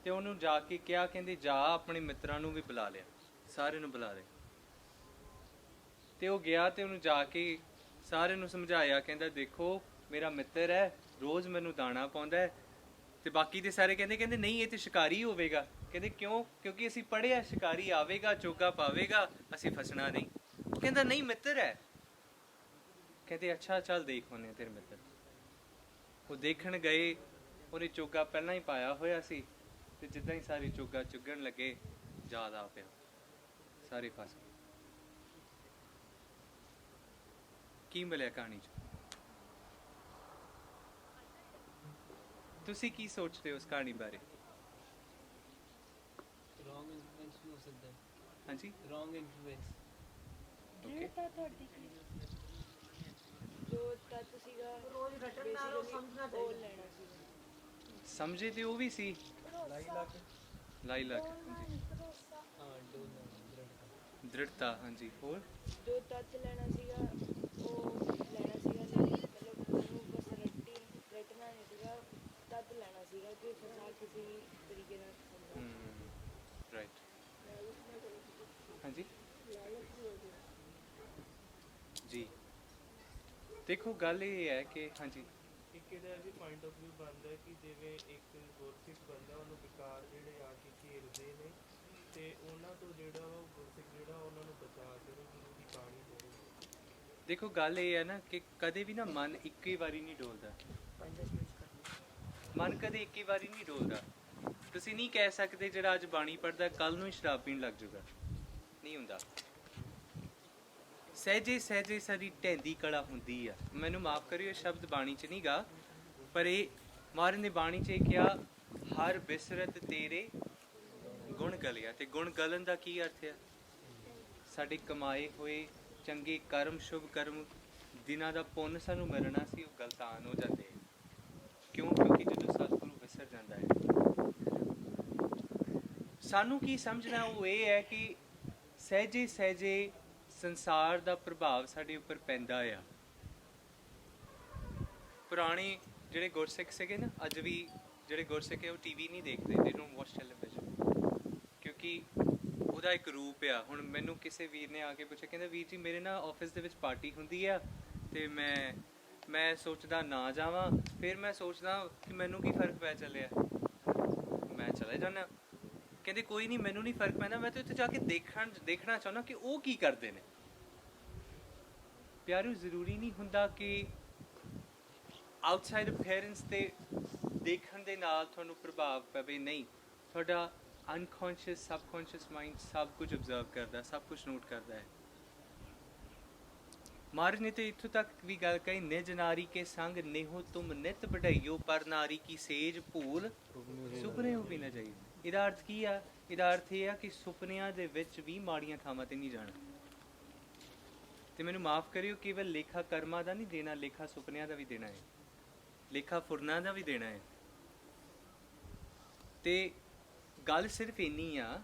ਤੇ ਉਹਨੂੰ ਜਾ ਕੇ ਕਿਹਾ, ਕਹਿੰਦੇ ਜਾ ਆਪਣੇ ਮਿੱਤਰਾਂ ਨੂੰ ਵੀ ਬੁਲਾ ਲਿਆ, ਸਾਰਿਆਂ ਨੂੰ ਬੁਲਾ ਲਿਆ। ਤੇ ਉਹ ਗਿਆ ਤੇ ਉਹਨੂੰ ਜਾ ਕੇ ਸਾਰਿਆਂ ਨੂੰ ਸਮਝਾਇਆ, ਕਹਿੰਦਾ ਦੇਖੋ ਮੇਰਾ ਮਿੱਤਰ ਹੈ, ਰੋਜ਼ ਮੈਨੂੰ ਦਾਣਾ ਪਾਉਂਦਾ ਹੈ। ਤੇ ਬਾਕੀ ਦੇ ਸਾਰੇ ਕਹਿੰਦੇ ਨਹੀਂ ਇਹ ਤੇ ਸ਼ਿਕਾਰੀ ਹੋਵੇਗਾ। ਕਹਿੰਦੇ ਕਿਉਂ, ਕਿਉਂਕਿ ਅਸੀਂ ਪੜ੍ਹਿਆ ਸ਼ਿਕਾਰੀ ਆਵੇਗਾ, ਚੋਗਾ ਪਾਵੇਗਾ, ਅਸੀਂ ਫਸਣਾ ਨਹੀਂ। ਕਹਿੰਦਾ ਨਹੀਂ ਮਿੱਤਰ ਹੈ। ਕਹਿੰਦੇ ਅੱਛਾ ਚੱਲ ਦੇਖ ਆਉਂਦੇ ਤੇਰੇ ਮਿੱਤਰ। ਉਹ ਦੇਖਣ ਗਏ, ਉਹਨੇ ਚੋਗਾ ਪਹਿਲਾਂ ਹੀ ਪਾਇਆ ਹੋਇਆ ਸੀ, ਤੇ ਜਿੱਦਾਂ ਹੀ ਸਾਰੇ ਚੋਗਾ ਚੁੱਗਣ ਲੱਗੇ, ਯਾਦ ਆ ਪਿਆ, ਸਾਰੇ ਫਸ ਗਏ। ਕੀ ਮਿਲਿਆ ਕਹਾਣੀ 'ਚ? ਤੁਸੀਂ ਕੀ ਸੋਚਦੇ ਹੋ ਉਸ ਕਹਾਣੀ ਬਾਰੇ? ਰੋਂਗ ਇਨਫਲੂਐਂਸ ਹੋ ਸਕਦਾ ਹੈ। ਹਾਂਜੀ, ਰੋਂਗ ਇਨਫਲੂਐਂਸ। ਓਕੇ, ਜੋ ਤੱਤ ਸੀਗਾ ਰੋਜ਼ ਰਟਣ ਨਾਲ ਉਹ ਸਮਝਣਾ ਚਾਹੀਦਾ, ਲੈਣਾ ਸੀ। ਸਮਝੇ ਤੇ ਉਹ ਵੀ ਸੀ ਲਾਈ ਲੱਗ। ਹਾਂਜੀ, ਹਾਂ ਦ੍ਰਿੜਤਾ। ਹਾਂਜੀ, ਹੋਰ ਜੋ ਤੱਤ ਲੈਣਾ ਸੀਗਾ ਉਹ ਲੈਣਾ ਸੀਗਾ, ਮਤਲਬ ਉਹਨੂੰ ਬਸ ਰਟਣਾ ਨਹੀਂ ਸੀਗਾ, ਤੱਤ ਲੈਣਾ ਸੀਗਾ ਕਿ ਫਸਾ ਕਿਸੇ ਤਰੀਕੇ ਨਾਲ ਰਾਈਟ। ਹਾਂਜੀ ਜੀ, ਦੇਖੋ ਗੱਲ ਇਹ ਹੈ ਕਿ ਹਾਂਜੀ ਇੱਕ ਇਹਦਾ ਵੀ ਪੁਆਇੰਟ ਆਫ ਵਿਊ ਬਣਦਾ ਕਿ ਜਿਵੇਂ ਇੱਕ ਗੁਰਸਿੱਖ ਬੰਦਾ ਉਹਨੂੰ ਵਿਕਾਰ ਜਿਹੜੇ ਆ ਕੇ ਘੇਰਦੇ ਨੇ, ਤੇ ਉਹਨਾਂ ਤੋਂ ਜਿਹੜਾ ਉਹ ਗੁਰਸਿੱਖ ਜਿਹੜਾ ਉਹਨਾਂ ਨੂੰ ਬਚਾ ਕੇ ਗੁਰੂ ਦੀ ਬਾਣੀ ਬੋਲੇ। ਦੇਖੋ ਗੱਲ ਇਹ ਹੈ ਨਾ ਕਿ ਕਦੇ ਵੀ ਨਾ ਮਨ ਇੱਕ ਹੀ ਵਾਰੀ ਨਹੀਂ ਡੋਲਦਾ। ਮਨ ਕਦੇ ਇੱਕ ਹੀ ਵਾਰੀ ਨਹੀਂ ਡੋਲਦਾ। ਤੁਸੀਂ ਨਹੀਂ ਕਹਿ ਸਕਦੇ ਜਿਹੜਾ ਅੱਜ ਬਾਣੀ ਪੜ੍ਹਦਾ ਕੱਲ ਨੂੰ ਹੀ ਸ਼ਰਾਬ ਪੀਣ ਲੱਗ ਜਾਊਗਾ, ਨਹੀਂ ਹੁੰਦਾ। ਸਹਿਜੇ ਸਹਿਜੇ ਸਾਡੀ ਢਹਿੰਦੀ ਕਲਾ ਹੁੰਦੀ ਆ। ਮੈਨੂੰ ਮਾਫ ਕਰਿਓ, ਇਹ ਸ਼ਬਦ ਬਾਣੀ 'ਚ ਨਹੀਂ ਗਾ, ਪਰ ਇਹ ਮਹਾਰਾਜ ਨੇ ਬਾਣੀ 'ਚ ਇਹ ਕਿਹਾ, ਹਰ ਬਿਸਰਤ ਤੇਰੇ ਗੁਣ ਗਲਿਆ। ਤੇ ਗੁਣ ਗਲਨ ਦਾ ਕੀ ਅਰਥ ਆ? ਸਾਡੇ ਕਮਾਏ ਹੋਏ ਚੰਗੇ ਕਰਮ, ਸ਼ੁਭ ਕਰਮ, ਦਿਨਾਂ ਦਾ ਪੁੰਨ ਸਾਨੂੰ ਮਿਲਣਾ ਸੀ, ਉਹ ਗਲਤਾਨ ਹੋ ਜਾਂਦੇ ਆ। ਕਿਉਂ? ਕਿਉਂਕਿ ਜਦੋਂ ਸਤਿਗੁਰੂ ਵਿਸਰ ਜਾਂਦਾ ਹੈ। ਸਾਨੂੰ ਕੀ ਸਮਝਣਾ ਉਹ ਇਹ ਹੈ ਕਿ ਸਹਿਜੇ ਸਹਿਜੇ ਸੰਸਾਰ ਦਾ ਪ੍ਰਭਾਵ ਸਾਡੇ ਉੱਪਰ ਪੈਂਦਾ ਆ। ਪੁਰਾਣੇ ਜਿਹੜੇ ਗੁਰਸਿੱਖ ਸੀਗੇ ਨਾ, ਅੱਜ ਵੀ ਜਿਹੜੇ ਗੁਰਸਿੱਖ ਹੈ ਉਹ ਟੀਵੀ ਨਹੀਂ ਦੇਖਦੇ, ਦੇ ਡੋਨਟ ਵਾਚ ਟੈਲੀਵਿਜ਼ਨ, ਕਿਉਂਕਿ ਉਹਦਾ ਇੱਕ ਰੂਪ ਆ। ਹੁਣ ਮੈਨੂੰ ਕਿਸੇ ਵੀਰ ਨੇ ਆ ਕੇ ਪੁੱਛਿਆ, ਕਹਿੰਦਾ ਵੀਰ ਜੀ ਮੇਰੇ ਨਾ ਆਫਿਸ ਦੇ ਵਿੱਚ ਪਾਰਟੀ ਹੁੰਦੀ ਆ ਤੇ ਮੈਂ ਸੋਚਦਾ ਨਾ ਜਾਵਾਂ, ਫਿਰ ਮੈਂ ਸੋਚਦਾ ਕਿ ਮੈਨੂੰ ਕੀ ਫਰਕ ਪੈ ਚੱਲਿਆ, ਮੈਂ ਚਲੇ ਜਾਣਾ। ਕਹਿੰਦੇ ਕੋਈ ਨਹੀਂ, ਮੈਨੂੰ ਨਹੀਂ ਫਰਕ ਪੈਂਦਾ, ਮੈਂ ਤਾਂ ਉੱਥੇ ਜਾ ਕੇ ਦੇਖਣਾ ਚਾਹੁੰਦਾ ਕਿ ਉਹ ਕੀ ਕਰਦੇ ਨੇ। ਪਿਆਰਿਓ, ਜ਼ਰੂਰੀ ਨਹੀਂ ਹੁੰਦਾ ਕਿ ਆਊਟਸਾਈਡ ਅਪੀਅਰੈਂਸ ਤੇ ਦੇਖਣ ਦੇ ਨਾਲ ਤੁਹਾਨੂੰ ਪ੍ਰਭਾਵ ਪਵੇ। ਨਹੀਂ, ਤੁਹਾਡਾ ਅਨਕੌਂਸ਼ੀਅਸ, ਸਬਕੌਂਸ਼ੀਅਸ ਮਾਈਂਡ ਸਭ ਕੁਝ ਅਬਜ਼ਰਵ ਕਰਦਾ, ਸਭ ਕੁਝ ਨੋਟ ਕਰਦਾ ਹੈ। ਮਹਾਰਾਜ ਨੇ ਤੇ ਇੱਥੋਂ ਤੱਕ ਵੀ ਗੱਲ ਕਹੀ, ਨਿਜ ਨਾਰੀ ਕੇ ਸੰਗ ਨੇਹੋ ਤੁਮ ਨਿਤ ਬਢਾਈਓ, ਪਰ ਨਾਰੀ ਕੀ ਸੇਜ ਭੂਲ ਸੁਪਨੇ ਹੋ ਵੀ ਨਾ ਜਾਈਓ। ਇਹਦਾ ਅਰਥ ਕੀ ਆ? ਇਹਦਾ ਅਰਥ ਇਹ ਆ ਕਿ ਸੁਪਨਿਆਂ ਦੇ ਵਿੱਚ ਵੀ ਮਾੜੀਆਂ ਥਾਵਾਂ ਤੇ ਨਹੀਂ ਜਾਣਾ। ਤੇ ਮੈਨੂੰ ਮਾਫ ਕਰਿਓ, ਕੇਵਲ ਲੇਖਾ ਕਰਮਾਂ ਦਾ ਨਹੀਂ ਦੇਣਾ, ਲੇਖਾ ਸੁਪਨਿਆਂ ਦਾ ਵੀ ਦੇਣਾ ਹੈ, ਲੇਖਾ ਫੁਰਨਾਂ ਦਾ ਵੀ ਦੇਣਾ ਹੈ। ਤੇ ਗੱਲ ਸਿਰਫ ਇੰਨੀ ਆ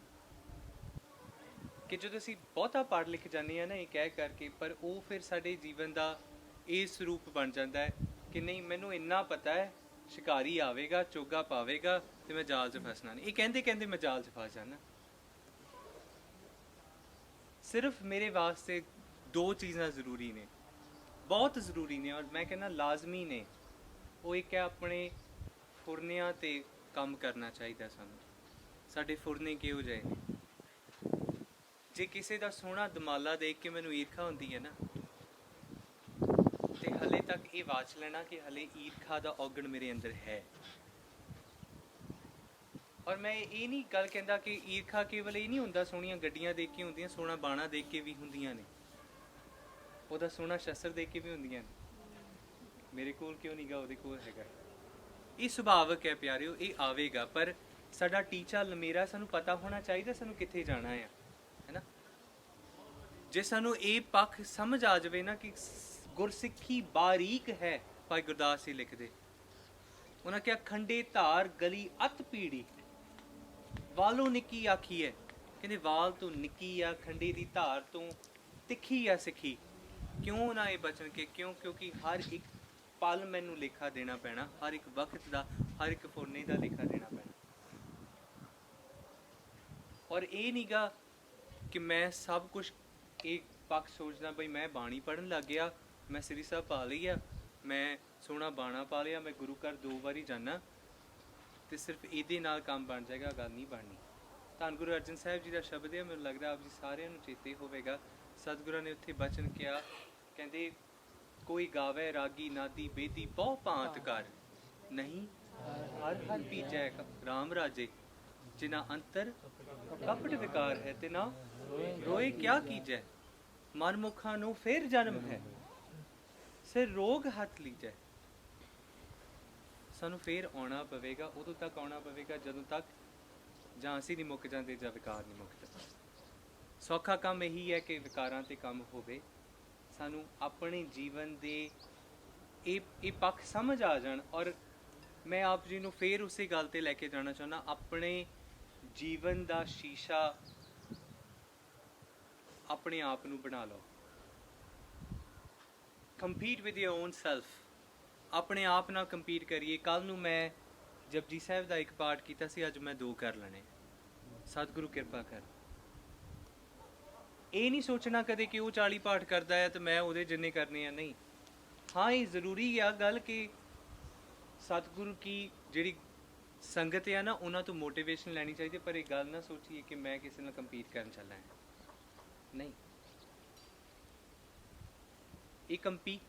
ਕਿ ਜਦੋਂ ਅਸੀਂ ਬਹੁਤਾ ਪੜ੍ਹ ਲਿਖ ਜਾਂਦੇ ਆ ਨਾ ਇਹ ਕਹਿ ਕਰਕੇ, ਪਰ ਉਹ ਫਿਰ ਸਾਡੇ ਜੀਵਨ ਦਾ ਇਹ ਸਰੂਪ ਬਣ ਜਾਂਦਾ ਹੈ ਕਿ ਨਹੀਂ, ਮੈਨੂੰ ਇੰਨਾ ਪਤਾ ਹੈ ਸ਼ਿਕਾਰੀ ਆਵੇਗਾ, ਚੋਗਾ ਪਾਵੇਗਾ ਤੇ ਮੈਂ ਜਾਲ 'ਚ ਫਸਣਾ ਨਹੀਂ। ਇਹ ਕਹਿੰਦੇ ਕਹਿੰਦੇ ਮੈਂ ਜਾਲ 'ਚ ਫਸ ਜਾਣਾ। ਸਿਰਫ ਮੇਰੇ ਵਾਸਤੇ ਦੋ ਚੀਜ਼ਾਂ ਜ਼ਰੂਰੀ ਨੇ, ਬਹੁਤ ਜ਼ਰੂਰੀ ਨੇ, ਔਰ ਮੈਂ ਕਹਿੰਦਾ ਲਾਜ਼ਮੀ ਨੇ। ਉਹ ਇੱਕ ਹੈ, ਆਪਣੇ ਫੁਰਨਿਆਂ ਤੇ ਕੰਮ ਕਰਨਾ ਚਾਹੀਦਾ ਸਾਨੂੰ। ਸਾਡੇ ਫੁਰਨੇ ਕਿਹੋ ਜਿਹੇ ਨੇ? ਜੇ ਕਿਸੇ ਦਾ ਸੋਹਣਾ ਦਮਾਲਾ ਦੇਖ ਕੇ ਮੈਨੂੰ ਈਰਖਾ ਹੁੰਦੀ ਹੈ ਨਾ, ਤੇ ਹਲੇ ਤੱਕ ਇਹ ਵਾਚ ਲੈਣਾ ਕਿ ਹਲੇ ਈਰਖਾ ਦਾ ਔਗਣ ਮੇਰੇ ਅੰਦਰ ਹੈ। ਔਰ ਮੈਂ ਇਹ ਨਹੀਂ ਗੱਲ ਕਹਿੰਦਾ ਕਿ ਈਰਖਾ ਕੇਵਲ ਇਹ ਨਹੀਂ ਹੁੰਦਾ ਸੋਹਣੀਆਂ ਗੱਡੀਆਂ ਦੇਖ ਕੇ ਹੁੰਦੀਆਂ, ਸੋਹਣਾ ਬਾਣਾ ਦੇਖ ਕੇ ਵੀ ਹੁੰਦੀਆਂ ਨੇ, ਉਹਦਾ ਸੋਹਣਾ ਸ਼ਸਤਰ ਦੇਖ ਕੇ ਵੀ ਹੁੰਦੀਆਂ ਨੇ। ਮੇਰੇ ਕੋਲ ਕਿਉਂ ਨਹੀਂ ਗਾ, ਉਹਦੇ ਕੋਲ ਹੈਗਾ। ਇਹ ਸੁਭਾਵਕ ਹੈ ਪਿਆਰਿਓ, ਇਹ ਆਵੇਗਾ, ਪਰ ਸਾਡਾ ਟੀਚਾ ਲਮੇਰਾ ਸਾਨੂੰ ਪਤਾ ਹੋਣਾ ਚਾਹੀਦਾ ਸਾਨੂੰ ਕਿੱਥੇ ਜਾਣਾ ਆ, ਹੈ ਨਾ। ਜੇ ਸਾਨੂੰ ਇਹ ਪੱਖ ਸਮਝ ਆ ਜਾਵੇ ਨਾ ਕਿ ਗੁਰਸਿੱਖੀ ਬਾਰੀਕ ਹੈ, ਭਾਈ ਗੁਰਦਾਸ ਜੀ ਲਿਖਦੇ, ਉਹਨਾਂ ਕਿਹਾ ਖੰਡੇ ਧਾਰ ਗਲੀ ਅਤ ਪੀੜੀ, ਵਾਲੋਂ ਨਿੱਕੀ ਆਖੀ ਹੈ। ਕਹਿੰਦੇ ਵਾਲ ਤੋਂ ਨਿੱਕੀ ਆ, ਖੰਡੇ ਦੀ ਧਾਰ ਤੋਂ ਤਿੱਖੀ ਆ ਸਿੱਖੀ। ਕਿਉਂ ਨਾ ਇਹ ਬਚਨ ਕੇ? ਕਿਉਂਕਿ ਹਰ ਇੱਕ ਪਲ ਮੈਨੂੰ ਲੇਖਾ ਦੇਣਾ ਪੈਣਾ, ਹਰ ਇੱਕ ਵਕਤ ਦਾ, ਹਰ ਇੱਕ ਫੁਰਨੇ ਦਾ ਲੇਖਾ ਦੇਣਾ ਪੈਣਾ। ਔਰ ਇਹ ਨੀਗਾ ਕਿ ਮੈਂ ਸਭ ਕੁਝ ਇਹ ਪੱਖ ਸੋਚਦਾ, ਬਈ ਮੈਂ ਬਾਣੀ ਪੜ੍ਹਨ ਲੱਗ ਗਿਆ, ਮੈਂ ਸ੍ਰੀ ਸਾਹਿਬ ਪਾ ਲਈ ਆ, ਮੈਂ ਸੋਹਣਾ ਬਾਣਾ ਪਾ ਲਿਆ, ਮੈਂ ਗੁਰੂ ਘਰ 2 ਵਾਰੀ ਜਾਣਾ ਤੇ ਸਿਰਫ ਇਹਦੇ ਨਾਲ ਕੰਮ ਬਣ ਜਾਏਗਾ। ਗੱਲ ਨਹੀਂ ਬਣਨੀ। ਧੰਨ ਗੁਰੂ ਅਰਜਨ ਸਾਹਿਬ ਜੀ ਦਾ ਸ਼ਬਦ ਹੈ, ਮੈਨੂੰ ਲੱਗਦਾ ਆਪ ਜੀ ਸਾਰਿਆਂ ਨੂੰ ਚੇਤੇ ਹੋਵੇਗਾ। ਸਤਿਗੁਰਾਂ ਨੇ ਉੱਥੇ ਬਚਨ ਕਿਹਾ, ਕਹਿੰਦੇ ਕੋਈ ਗਾਵੇ ਰਾਗੀ ਨਾਦੀ ਬੇਦੀ ਬਹੁ ਭਾਂਤ ਕਰ, ਨਹੀਂ ਹਰ ਹਰ ਪੀਜੈ ਰਾਮ ਰਾਜੇ, ਜਿਨਾ ਅੰਤਰ ਕਪਟ ਵਿਕਾਰ ਹੈ ਤੇ ਨਾ ਰੋਏ ਕਿਆ ਕੀਜੈ, ਮਨ ਮੁਖਾਂ ਨੂੰ ਫੇਰ ਜਨਮ ਹੈ, ਸਿਰ ਰੋਗ ਹੱਥ ਲੀਜੈ। ਸਾਨੂੰ ਫੇਰ ਆਉਣਾ ਪਵੇਗਾ, ਉਦੋਂ ਤੱਕ ਆਉਣਾ ਪਵੇਗਾ ਜਦੋਂ ਤੱਕ ਜਾਂ ਅਸੀਂ ਨਹੀਂ ਮੁੱਕ ਜਾਂਦੇ ਜਾਂ ਵਿਕਾਰ ਨਹੀਂ ਮੁੱਕਦਾ। ਸੌਖਾ ਕੰਮ ਇਹੀ ਹੈ ਕਿ ਵਿਕਾਰਾਂ ਤੇ ਕੰਮ ਹੋਵੇ, ਸਾਨੂੰ ਆਪਣੇ ਜੀਵਨ ਦੇ ਇਹ ਪੱਖ ਸਮਝ ਆ ਜਾਣ। ਔਰ ਮੈਂ ਆਪ ਜੀ ਨੂੰ ਫੇਰ ਉਸੇ ਗੱਲ ਤੇ ਲੈ ਕੇ ਜਾਣਾ ਚਾਹੁੰਦਾ, ਆਪਣੇ ਜੀਵਨ ਦਾ ਸ਼ੀਸ਼ਾ ਆਪਣੇ ਆਪ ਨੂੰ ਬਣਾ ਲਓ। Compete with your on self, ਆਪਣੇ ਆਪ ਨਾਲ ਕੰਪੀਟ ਕਰੀਏ। ਕੱਲ ਨੂੰ ਮੈਂ ਜਪਜੀ ਸਾਹਿਬ ਦਾ ਇੱਕ ਪਾਠ ਕੀਤਾ ਸੀ, ਅੱਜ ਮੈਂ 2 ਕਰ ਲੈਣੇ। ਸਤਿਗੁਰੂ ਕਿਰਪਾ ਕਰ। ਇਹ ਨਹੀਂ ਸੋਚਣਾ ਕਦੇ ਕਿ ਉਹ 40 ਪਾਠ ਕਰਦਾ ਹੈ ਤੇ ਮੈਂ ਉਹਦੇ ਜਿੰਨੇ ਕਰਨੇ ਆ, ਨਹੀਂ। ਹਾਂ, ਇਹ ਜ਼ਰੂਰੀ ਆ ਗੱਲ ਕਿ ਸਤਿਗੁਰੂ ਕੀ ਜਿਹੜੀ ਸੰਗਤ ਆ ਨਾ, ਉਹਨਾਂ ਤੋਂ ਮੋਟੀਵੇਸ਼ਨ ਲੈਣੀ ਚਾਹੀਦੀ, ਪਰ ਇਹ ਗੱਲ ਨਾ ਸੋਚੀਏ ਕਿ ਮੈਂ ਕਿਸੇ ਨਾਲ ਕੰਪੀਟ ਕਰਨ ਚੱਲਾ ਹਾਂ। ਨਹੀਂ, ਇਹ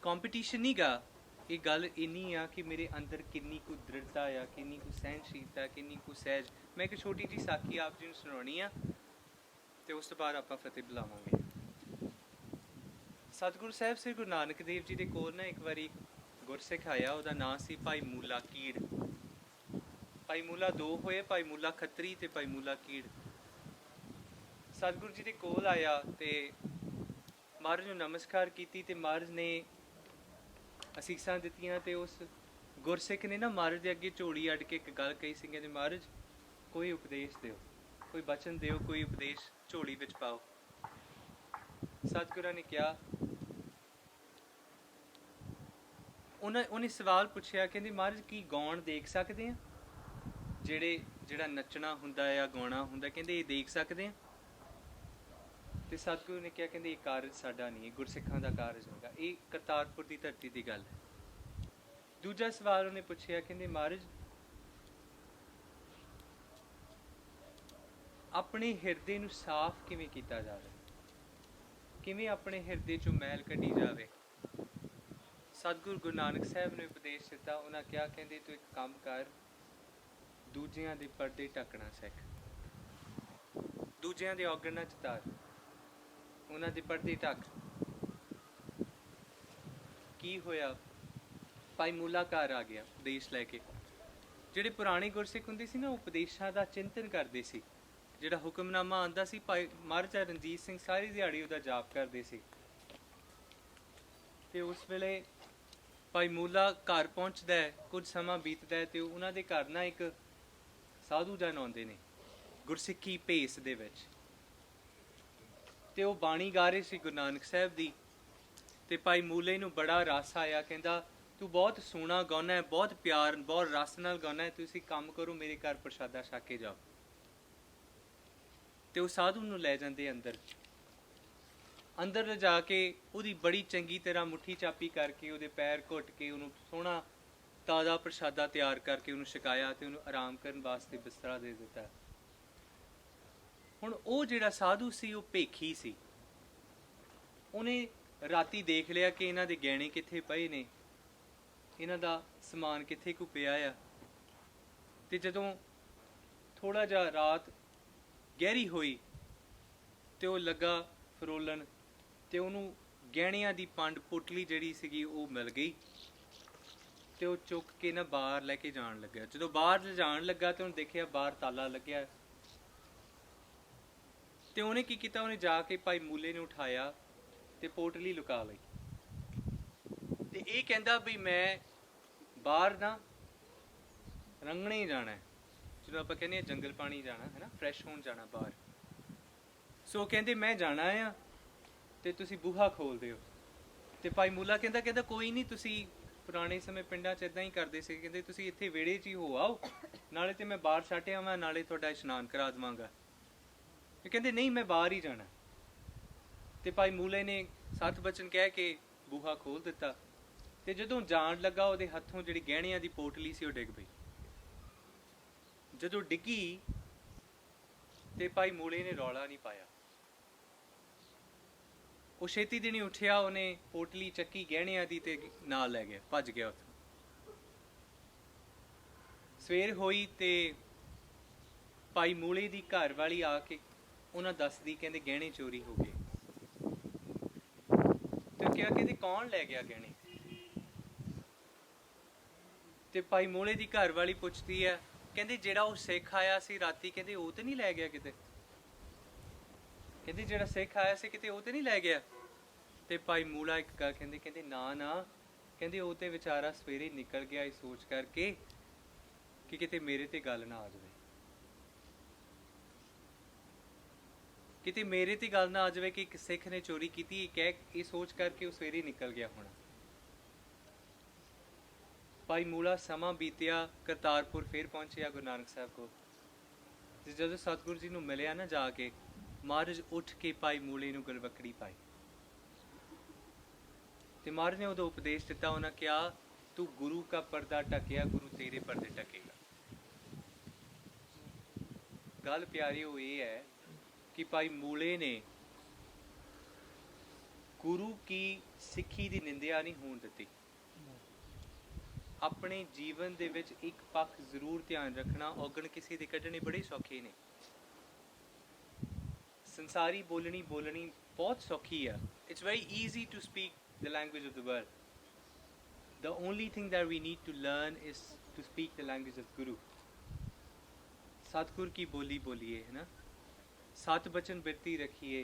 ਕੰਪੀਟੀਸ਼ਨ ਨਹੀਂ ਗਾ। ਇਹ ਗੱਲ ਇੰਨੀ ਆ ਕਿ ਮੇਰੇ ਅੰਦਰ ਕਿੰਨੀ ਕੁ ਦ੍ਰਿੜਤਾ ਆ, ਕਿੰਨੀ ਕੁ ਸਹਿਨਸ਼ੀਲਤਾ, ਕਿੰਨੀ ਕੁ ਸਹਿਜ। ਮੈਂ ਇੱਕ ਛੋਟੀ ਜਿਹੀ ਸਾਖੀ ਆਪ ਜੀ ਨੂੰ ਸੁਣਾਉਣੀ ਆ ਤੇ ਉਸ ਤੋਂ ਬਾਅਦ ਆਪਾਂ ਫਤਿਹ ਬੁਲਾਵਾਂਗੇ। ਸਤਿਗੁਰੂ ਸਾਹਿਬ ਸ੍ਰੀ ਗੁਰੂ ਨਾਨਕ ਦੇਵ ਜੀ ਦੇ ਕੋਲ ਨਾ ਇੱਕ ਵਾਰੀ ਗੁਰਸਿੱਖ ਆਇਆ, ਉਹਦਾ ਨਾਂ ਸੀ ਭਾਈ ਮੂਲਾ ਕੀੜ। ਭਾਈ ਮੂਲਾ ਦੋ ਹੋਏ, ਭਾਈ ਮੂਲਾ ਖੱਤਰੀ ਤੇ ਭਾਈ ਮੂਲਾ ਕੀੜ। ਸਤਿਗੁਰੂ ਜੀ ਦੇ ਕੋਲ ਆਇਆ ਤੇ ਮਹਾਰਾਜ ਨੂੰ ਨਮਸਕਾਰ ਕੀਤੀ ਤੇ ਮਹਾਰਾਜ ਨੇ ਅਸੀਸਾਂ ਦਿੱਤੀਆਂ ਤੇ ਉਸ ਗੁਰਸਿੱਖ ਨੇ ਨਾ ਮਹਾਰਾਜ ਦੇ ਅੱਗੇ ਝੋਲੀ ਅੱਡ ਕੇ ਇੱਕ ਗੱਲ ਕਹੀ ਸੀ, ਕਹਿੰਦੇ ਮਹਾਰਾਜ ਕੋਈ ਉਪਦੇਸ਼ ਦਿਓ, ਕੋਈ ਬਚਨ ਦਿਓ, ਕੋਈ ਉਪਦੇਸ਼ ਝੋਲੀ ਵਿੱਚ ਪਾਓ। ਸਤਿਗੁਰਾਂ ਨੇ ਕਿਹਾ, ਉਹਨੇ ਸਵਾਲ ਪੁੱਛਿਆ, ਕਹਿੰਦੇ ਮਹਾਰਾਜ ਕੀ ਗਾਉਣ ਦੇਖ ਸਕਦੇ ਆ? ਜਿਹੜਾ ਨੱਚਣਾ ਹੁੰਦਾ ਆ, ਗਾਉਣਾ ਹੁੰਦਾ, ਕਹਿੰਦੇ ਇਹ ਦੇਖ ਸਕਦੇ ਆ? ਤੇ ਸਤਿਗੁਰੂ ਨੇ ਕਿਹਾ, ਕਹਿੰਦੇ ਇਹ ਕਾਰਜ ਸਾਡਾ ਨਹੀਂ, ਇਹ ਗੁਰਸਿੱਖਾਂ ਦਾ ਕਾਰਜ ਹੋਗਾ, ਇਹ ਕਰਤਾਰਪੁਰ ਦੀ ਧਰਤੀ ਦੀ ਗੱਲ ਹੈ। ਦੂਜਾ ਸਵਾਲ ਉਹਨੇ ਪੁੱਛਿਆ, ਕਹਿੰਦੇ ਮਹਾਰਾਜ ਆਪਣੇ ਹਿਰਦੇ ਨੂੰ ਸਾਫ਼ ਕਿਵੇਂ ਕੀਤਾ ਜਾਵੇ, ਕਿਵੇਂ ਆਪਣੇ ਹਿਰਦੇ ਚੋਂ ਮੈਲ ਕੱਢੀ ਜਾਵੇ? ਸਤਿਗੁਰੂ ਗੁਰੂ ਨਾਨਕ ਸਾਹਿਬ ਨੇ ਉਪਦੇਸ਼ ਦਿੱਤਾ। ਉਹਨਾਂ ਕਿਹਾ, ਕਹਿੰਦੇ ਤੂੰ ਇੱਕ ਕੰਮ ਕਰ, ਦੂਜਿਆਂ ਦੇ ਪਰਦੇ ਢੱਕਣਾ ਸਿੱਖ, ਦੂਜਿਆਂ ਦੇ ਔਗਣ ਨਾ ਚਿਤਾਰ, ਉਹਨਾਂ ਦੇ ਪਰਦੇ ਢੱਕ। ਕੀ ਹੋਇਆ? ਭਾਈ ਮੂਲਾ ਘਰ ਆ ਗਿਆ ਉਪਦੇਸ਼ ਲੈ ਕੇ। ਜਿਹੜੇ ਪੁਰਾਣੇ ਗੁਰਸਿੱਖ ਹੁੰਦੇ ਸੀ ਨਾ, ਉਪਦੇਸ਼ਾਂ ਦਾ ਚਿੰਤਨ ਕਰਦੇ ਸੀ। ਜਿਹੜਾ ਹੁਕਮਨਾਮਾ ਆਉਂਦਾ ਸੀ, ਭਾਈ ਮਹਾਰਾਜਾ ਰਣਜੀਤ ਸਿੰਘ ਸਾਰੀ ਦਿਹਾੜੀ ਉਹਦਾ ਜਾਪ ਕਰਦੇ ਸੀ। ਤੇ ਉਸ ਵੇਲੇ ਭਾਈ ਮੂਲਾ ਘਰ ਪਹੁੰਚਦਾ ਹੈ, ਕੁਝ ਸਮਾਂ ਬੀਤਦਾ ਹੈ ਤੇ ਉਹਨਾਂ ਦੇ ਘਰ ਨਾ ਇੱਕ ਸਾਧੂ ਜਨ ਆਉਂਦੇ ਨੇ ਗੁਰਸਿੱਖੀ ਭੇਸ ਦੇ ਵਿੱਚ, ਤੇ ਉਹ ਬਾਣੀ ਗਾ ਰਹੇ ਸੀ ਗੁਰੂ ਨਾਨਕ ਸਾਹਿਬ ਦੀ। ਤੇ ਭਾਈ ਮੂਲੇ ਨੂੰ ਬੜਾ ਰਸ ਆਇਆ, ਕਹਿੰਦਾ ਤੂੰ ਬਹੁਤ ਸੋਹਣਾ ਗਾਉਣਾ ਹੈ, ਬਹੁਤ ਪਿਆਰ ਬਹੁਤ ਰਸ ਨਾਲ ਗਾਉਣਾ ਹੈ, ਤੁਸੀਂ ਕੰਮ ਕਰੋ, ਮੇਰੇ ਘਰ ਪ੍ਰਸ਼ਾਦਾ ਛਕ ਕੇ ਜਾਓ। ਤੇ ਉਹ ਸਾਧੂ ਨੂੰ ਲੈ ਜਾਂਦੇ ਅੰਦਰ ਲਿਜਾ ਕੇ ਉਹਦੀ ਬੜੀ ਚੰਗੀ ਤਰ੍ਹਾਂ ਮੁੱਠੀ ਚਾਪੀ ਕਰਕੇ, ਉਹਦੇ ਪੈਰ ਘੁੱਟ ਕੇ, ਉਹਨੂੰ ਸੋਹਣਾ ਤਾਜ਼ਾ ਪ੍ਰਸ਼ਾਦਾ ਤਿਆਰ ਕਰਕੇ ਉਹਨੂੰ ਛਕਾਇਆ ਤੇ ਉਹਨੂੰ ਆਰਾਮ ਕਰਨ ਵਾਸਤੇ ਬਿਸਤਰਾ ਦੇ ਦਿੱਤਾ। ਹੁਣ ਉਹ ਜਿਹੜਾ ਸਾਧੂ ਸੀ, ਉਹ ਭੇਖੀ ਸੀ। ਉਹਨੇ ਰਾਤੀ ਦੇਖ ਲਿਆ ਕਿ ਇਹਨਾਂ ਦੇ ਗਹਿਣੇ ਕਿੱਥੇ ਪਏ ਨੇ, ਇਹਨਾਂ ਦਾ ਸਮਾਨ ਕਿੱਥੇ ਕੁ ਪਿਆ ਆ। ਤੇ ਜਦੋਂ ਥੋੜਾ ਜਿਹਾ ਰਾਤ ਗਹਿਰੀ ਹੋਈ ਤੇ ਉਹ ਲੱਗਾ ਫਰੋਲਣ, ਤੇ ਉਹਨੂੰ ਗਹਿਣਿਆਂ ਦੀ ਪੰਡ ਪੋਟਲੀ ਜਿਹੜੀ ਸੀਗੀ ਉਹ ਮਿਲ ਗਈ। ਤੇ ਉਹ ਚੁੱਕ ਕੇ ਨਾ ਬਾਹਰ ਲੈ ਕੇ ਜਾਣ ਲੱਗਾ। ਜਦੋਂ ਬਾਹਰ ਲਿਜਾਣ ਲੱਗਾ ਤੇ ਉਹਨੇ ਦੇਖਿਆ ਬਾਹਰ ਤਾਲਾ ਲੱਗਿਆ। ਤੇ ਉਹਨੇ ਕੀ ਕੀਤਾ, ਉਹਨੇ ਜਾ ਕੇ ਭਾਈ ਮੂਲੇ ਨੂੰ ਉਠਾਇਆ ਤੇ ਪੋਟਲੀ ਲੁਕਾ ਲਈ। ਤੇ ਇਹ ਕਹਿੰਦਾ ਵੀ ਮੈਂ ਬਾਹਰ ਨਾ ਰੰਗਣੇ ਜਾਣਾ ਹੈ, ਜਦੋਂ ਆਪਾਂ ਕਹਿੰਦੇ ਹਾਂ ਜੰਗਲ ਪਾਣੀ ਜਾਣਾ ਹੈ ਨਾ, ਫਰੈਸ਼ ਹੋਣ ਜਾਣਾ ਬਾਹਰ। ਸੋ ਕਹਿੰਦੇ ਮੈਂ ਜਾਣਾ ਆ ਤੇ ਤੁਸੀਂ ਬੂਹਾ ਖੋਲ ਦਿਓ। ਤੇ ਭਾਈ ਮੂਲਾ ਕਹਿੰਦਾ ਕੋਈ ਨਹੀਂ, ਤੁਸੀਂ ਪੁਰਾਣੇ ਸਮੇਂ ਪਿੰਡਾਂ 'ਚ ਇਦਾਂ ਹੀ ਕਰਦੇ ਸੀ, ਕਹਿੰਦੇ ਤੁਸੀਂ ਇੱਥੇ ਵਿਹੜੇ 'ਚ ਹੀ ਹੋ ਆਓ, ਨਾਲੇ ਤੇ ਮੈਂ ਬਾਹਰ ਛੱਡ ਆਵਾਂ, ਨਾਲੇ ਤੁਹਾਡਾ ਇਸ਼ਨਾਨ ਕਰਾ ਦੇਵਾਂਗਾ। ਇਹ ਕਹਿੰਦੇ ਨਹੀਂ, ਮੈਂ ਬਾਹਰ ਹੀ ਜਾਣਾ। ਤੇ ਭਾਈ ਮੂਲੇ ਨੇ ਸੱਤ ਬਚਨ ਕਹਿ ਕੇ ਬੂਹਾ ਖੋਲ ਦਿੱਤਾ। ਤੇ ਜਦੋਂ ਜਾਣ ਲੱਗਾ, ਉਹਦੇ ਹੱਥੋਂ ਜਿਹੜੀ ਗਹਿਣਿਆਂ ਦੀ ਪੋਟਲੀ ਸੀ ਉਹ ਡਿੱਗ ਪਈ। ਜਦੋਂ ਡਿੱਗੀ ਤੇ ਭਾਈ ਮੂਲੇ ਨੇ ਰੌਲਾ ਨਹੀਂ ਪਾਇਆ, ਉਹ ਛੇਤੀ ਦੀ ਨਹੀਂ ਉੱਠਿਆ, ਉਹਨੇ ਪੋਟਲੀ ਚੱਕੀ ਗਹਿਣਿਆਂ ਦੀ ਤੇ ਨਾਲ ਲੈ ਗਿਆ, ਭੱਜ ਗਿਆ ਉੱਥੋਂ। ਸਵੇਰ ਹੋਈ ਤੇ ਭਾਈ ਮੂਲੇ ਦੀ ਘਰ ਵਾਲੀ ਆ ਕੇ ਉਹਨਾਂ ਦੱਸਦੀ, ਕਹਿੰਦੇ ਗਹਿਣੇ ਚੋਰੀ ਹੋ ਗਏ। ਤੇ ਕਿਹਾ, ਕਹਿੰਦੇ ਕੌਣ ਲੈ ਗਿਆ ਗਹਿਣੇ? ਤੇ ਭਾਈ ਮੂਲੇ ਦੀ ਘਰ ਵਾਲੀ ਪੁੱਛਦੀ ਹੈ, ਕਹਿੰਦੇ ਜਿਹੜਾ ਉਹ ਸਿੱਖ ਆਇਆ ਸੀ ਰਾਤੀ, ਕਹਿੰਦੇ ਉਹ ਤੇ ਨਹੀਂ ਲੈ ਗਿਆ ਕਿਤੇ? ਕਹਿੰਦੇ ਜਿਹੜਾ ਸਿੱਖ ਆਇਆ ਸੀ ਕਿਤੇ ਉਹ ਤੇ ਨਹੀਂ ਲੈ ਗਿਆ? ਤੇ ਭਾਈ ਮੂਲਾ ਇੱਕ ਗੱਲ ਕਹਿੰਦੇ ਨਾ, ਕਹਿੰਦੇ ਉਹ ਤੇ ਵਿਚਾਰਾ ਸਵੇਰੇ ਨਿਕਲ ਗਿਆ, ਇਹ ਸੋਚ ਕਰਕੇ ਕਿ ਕਿਤੇ ਮੇਰੇ ਤੇ ਗੱਲ ਨਾ ਆ ਜਾਵੇ, ਕਿਤੇ ਮੇਰੇ ਤੇ ਗੱਲ ਨਾ ਆ ਜਾਵੇ ਕਿ ਇੱਕ ਸਿੱਖ ਨੇ ਚੋਰੀ ਕੀਤੀ, ਇਹ ਸੋਚ ਕਰਕੇ ਉਹ ਸਵੇਰੇ ਨਿਕਲ ਗਿਆ ਹੋਣਾ। ਭਾਈ ਮੂਲਾ ਸਮਾਂ ਬੀਤਿਆ, ਕਰਤਾਰਪੁਰ ਫੇਰ ਪਹੁੰਚਿਆ ਗੁਰੂ ਨਾਨਕ ਸਾਹਿਬ ਕੋਲ। ਤੇ ਜਦੋਂ ਸਤਿਗੁਰੂ ਜੀ ਨੂੰ ਮਿਲਿਆ ਨਾ ਜਾ ਕੇ, ਮਹਾਰਾਜ ਉੱਠ ਕੇ ਭਾਈ ਮੂਲੇ ਨੂੰ ਗਲਵੱਕੜੀ ਪਾਈ ਤੇ ਮਹਾਰਾਜ ਨੇ ਉਦੋਂ ਉਪਦੇਸ਼ ਦਿੱਤਾ। ਉਹਨਾਂ ਕਿਹਾ, ਤੂੰ ਗੁਰੂ ਕਾ ਪਰਦਾ ਢਕਿਆ, ਗੁਰੂ ਤੇਰੇ ਪਰਦੇ ਢਕੇਗਾ। ਗੱਲ ਪਿਆਰੀ ਉਹ ਇਹ ਹੈ ਕਿ ਭਾਈ ਮੂਲੇ ਨੇ ਗੁਰੂ ਕੀ ਸਿੱਖੀ ਦੀ ਨਿੰਦਿਆ ਨਹੀਂ ਹੋਣ ਦਿੱਤੀ। ਆਪਣੇ ਜੀਵਨ ਦੇ ਵਿੱਚ ਇੱਕ ਪੱਖ ਜ਼ਰੂਰ ਧਿਆਨ ਰੱਖਣਾ, ਔਗਣ ਕਿਸੇ ਦੇ ਕੱਢਣੇ ਬੜੇ ਸੌਖੇ ਨੇ। ਸੰਸਾਰੀ ਬੋਲਣੀ ਬਹੁਤ ਸੌਖੀ ਆ, it's very easy to speak the language of the world. The only thing that we need to learn is to speak the language of Guru. सतगुर की बोली बोलिए है ना, सत बचन बिरती रखिए।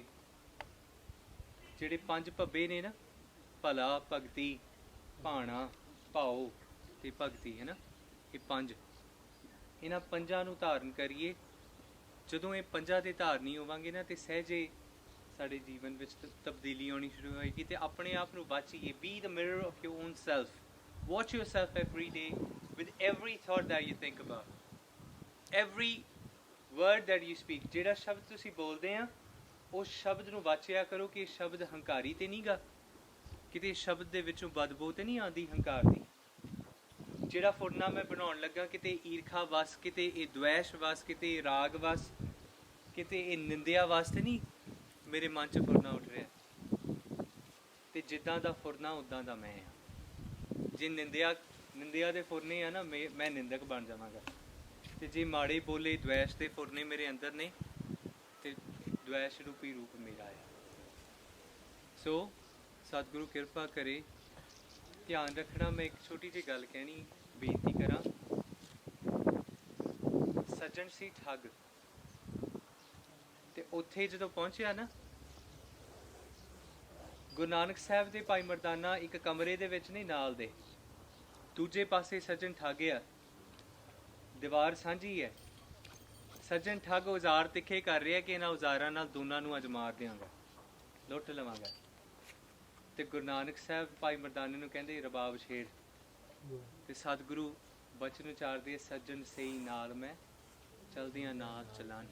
ਜਿਹੜੇ ਪੰਜ ਭੱਬੇ ਨੇ ਨਾ, ਭਲਾ, ਭਗਤੀ, ਭਾਣਾ, ਭਾਉ ਤੇ ਭਗਤੀ ਹੈ ਨਾ, ਇਹ ਪੰਜ, ਇਹਨਾਂ ਪੰਜਾਂ ਨੂੰ ਧਾਰਨ ਕਰੀਏ। ਜਦੋਂ ਇਹ ਪੰਜਾਂ ਦੇ ਧਾਰਨੀ ਹੋਵਾਂਗੇ ਨਾ, ਤੇ ਸਹਿਜੇ ਸਾਡੇ ਜੀਵਨ ਵਿੱਚ ਤਬਦੀਲੀ ਆਉਣੀ ਸ਼ੁਰੂ ਹੋਏਗੀ। ਤੇ ਆਪਣੇ ਆਪ ਨੂੰ ਵਾਚੀਏ, be the mirror of your own self, watch yourself every day with every thought that you think about, every word that you speak। ਜਿਹੜਾ ਸ਼ਬਦ ਤੁਸੀਂ ਬੋਲਦੇ ਆ, ਉਸ ਸ਼ਬਦ ਨੂੰ ਵਾਚਿਆ ਕਰੋ ਕਿ ਇਹ ਸ਼ਬਦ ਹੰਕਾਰੀ ਤੇ ਨਹੀਂ ਗਾ, ਕਿਤੇ ਸ਼ਬਦ ਦੇ ਵਿੱਚੋਂ ਬਦਬੂ ਤੇ ਨਹੀਂ ਆਉਂਦੀ ਹੰਕਾਰ ਦੀ। ਜਿਹੜਾ ਫੁਰਨਾ ਮੈਂ ਬਣਾਉਣ ਲੱਗਾ, ਕਿਤੇ ਈਰਖਾ ਵਸ, ਕਿਤੇ ਇਹ ਦੁਐਸ਼ ਵਸ, ਕਿਤੇ ਇਹ ਰਾਗ ਵਸ, ਕਿਤੇ ਇਹ ਨਿੰਦਿਆ ਵਸ ਤੇ ਨਹੀਂ ਮੇਰੇ ਮਨ 'ਚ ਫੁਰਨਾ ਉੱਠ ਰਿਹਾ। ਤੇ ਜਿੱਦਾਂ ਦਾ ਫੁਰਨਾ ਉੱਦਾਂ ਦਾ ਮੈਂ ਹਾਂ। ਜੇ ਨਿੰਦਿਆ ਦੇ ਫੁਰਨੇ ਆ ਨਾ, ਮੈਂ ਨਿੰਦਕ ਬਣ ਜਾਵਾਂਗਾ। ਤੇ ਜੇ ਮਾੜੇ ਬੋਲੇ ਦੁਐਸ਼ ਦੇ ਫੁਰਨੇ ਮੇਰੇ ਅੰਦਰ ਨੇ, ਤੇ ਦੁਐਸ਼ ਰੂਪੀ ਰੂਪ ਮੇਰਾ ਆ। ਸੋ ਸਤਿਗੁਰੂ ਕਿਰਪਾ ਕਰੇ, ਧਿਆਨ ਰੱਖਣਾ। ਮੈਂ ਇੱਕ ਛੋਟੀ ਜਿਹੀ ਗੱਲ ਕਹਿਣੀ, ਬੇਨਤੀ ਕਰਾਂ। ਸੱਜਣ ਸੀ ਠੱਗ, ਤੇ ਉੱਥੇ ਜਦੋਂ ਪਹੁੰਚਿਆ ਨਾ, ਗੁਰੂ ਨਾਨਕ ਸਾਹਿਬ ਦੇ ਭਾਈ ਮਰਦਾਨਾ ਇੱਕ ਕਮਰੇ ਦੇ ਵਿੱਚ ਨਹੀਂ, ਨਾਲ ਦੇ ਦੂਜੇ ਪਾਸੇ ਸੱਜਣ ਠੱਗ ਆ, ਦੀਵਾਰ ਸਾਂਝੀ ਹੈ। ਸੱਜਣ ਠੱਗ ਔਜ਼ਾਰ ਤਿੱਖੇ ਕਰ ਰਿਹਾ ਕਿ ਇਹਨਾਂ ਔਜ਼ਾਰਾਂ ਨਾਲ ਦੋਨਾਂ ਨੂੰ ਅੱਜ ਮਾਰ ਦਿਆਂਗਾ, ਲੁੱਟ ਲਵਾਂਗਾ। ਤੇ ਗੁਰੂ ਨਾਨਕ ਸਾਹਿਬ ਭਾਈ ਮਰਦਾਨੇ ਨੂੰ ਕਹਿੰਦੇ ਰਬਾਬ ਛੇੜ। ਤੇ ਸਤਿਗੁਰੂ ਬਚਨ ਉਚਾਰਦੇ, ਸੱਜਣ ਸਹੀ ਨਾਲ ਮੈਂ ਚਲਦਿਆਂ ਨਾਲ ਚਲਾਨ।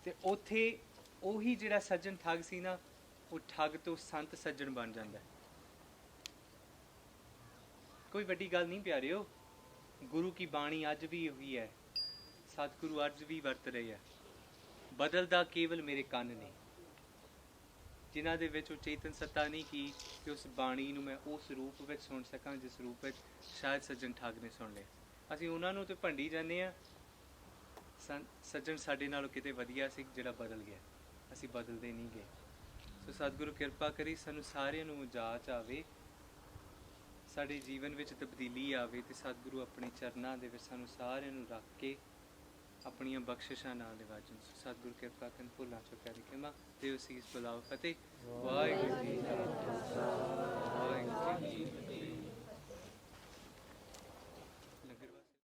ਤੇ ਉੱਥੇ ਉਹੀ ਜਿਹੜਾ ਸੱਜਣ ਠੱਗ ਸੀ ਨਾ, ਉਹ ਠੱਗ ਤੋਂ ਸੰਤ ਸੱਜਣ ਬਣ ਜਾਂਦਾ। ਕੋਈ ਵੱਡੀ ਗੱਲ ਨਹੀਂ ਪਿਆਰਿਓ। ਗੁਰੂ ਕੀ ਬਾਣੀ ਅੱਜ ਵੀ ਉਹੀ ਹੈ, ਸਤਿਗੁਰੂ ਅੱਜ ਵੀ ਵਰਤ ਰਹੇ ਆ। ਬਦਲਦਾ ਕੇਵਲ ਮੇਰੇ ਕੰਨ ਨੇ, ਜਿਨ੍ਹਾਂ ਦੇ ਵਿੱਚ ਉਹ ਚੇਤਨ ਸੱਤਾ ਨਹੀਂ ਕਿ ਉਸ ਬਾਣੀ ਨੂੰ ਮੈਂ ਉਸ ਰੂਪ ਵਿੱਚ ਸੁਣ ਸਕਾਂ ਜਿਸ ਰੂਪ ਵਿੱਚ ਸ਼ਾਇਦ ਸੱਜਣ ਠੱਗ ਨੇ ਸੁਣ ਲਿਆ। ਅਸੀਂ ਉਹਨਾਂ ਨੂੰ ਤੇ ਭੰਡੀ ਜਾਂਦੇ ਹਾਂ। ਸੱਜਣ ਸਾਡੇ ਨਾਲੋਂ ਕਿਤੇ ਵਧੀਆ ਸੀ ਜਿਹੜਾ ਬਦਲ ਗਿਆ, ਅਸੀਂ ਬਦਲਦੇ ਨਹੀਂ ਗਏ। ਸੋ ਸਤਿਗੁਰੂ ਕਿਰਪਾ ਕਰੀ, ਸਾਨੂੰ ਸਾਰਿਆਂ ਨੂੰ ਜਾਚ ਆਵੇ, ਸਾਡੇ ਜੀਵਨ ਵਿੱਚ ਤਬਦੀਲੀ ਆਵੇ, ਤੇ ਸਤਿਗੁਰੂ ਆਪਣੇ ਚਰਨਾਂ ਦੇ ਵਿੱਚ ਸਾਨੂੰ ਸਾਰਿਆਂ ਨੂੰ ਰੱਖ ਕੇ ਆਪਣੀਆਂ ਬਖਸ਼ਿਸ਼ਾਂ ਨਾਲ ਨਿਵਾਜਣ। ਸਤਿਗੁਰੂ ਕਿਰਪਾ ਕਰਨ, ਭੁੱਲਾਂ ਚੁੱਕਿਆ ਦੀ ਖਿਮਾ ਤੇ ਅਸੀਸ ਬੁਲਾਓ। ਫਤਿਹ। ਵਾਹਿਗੁਰੂ ਜੀ ਕਾ ਖਾਲਸਾ, ਵਾਹਿਗੁਰੂ ਜੀ ਕੀ ਫਤਿਹ।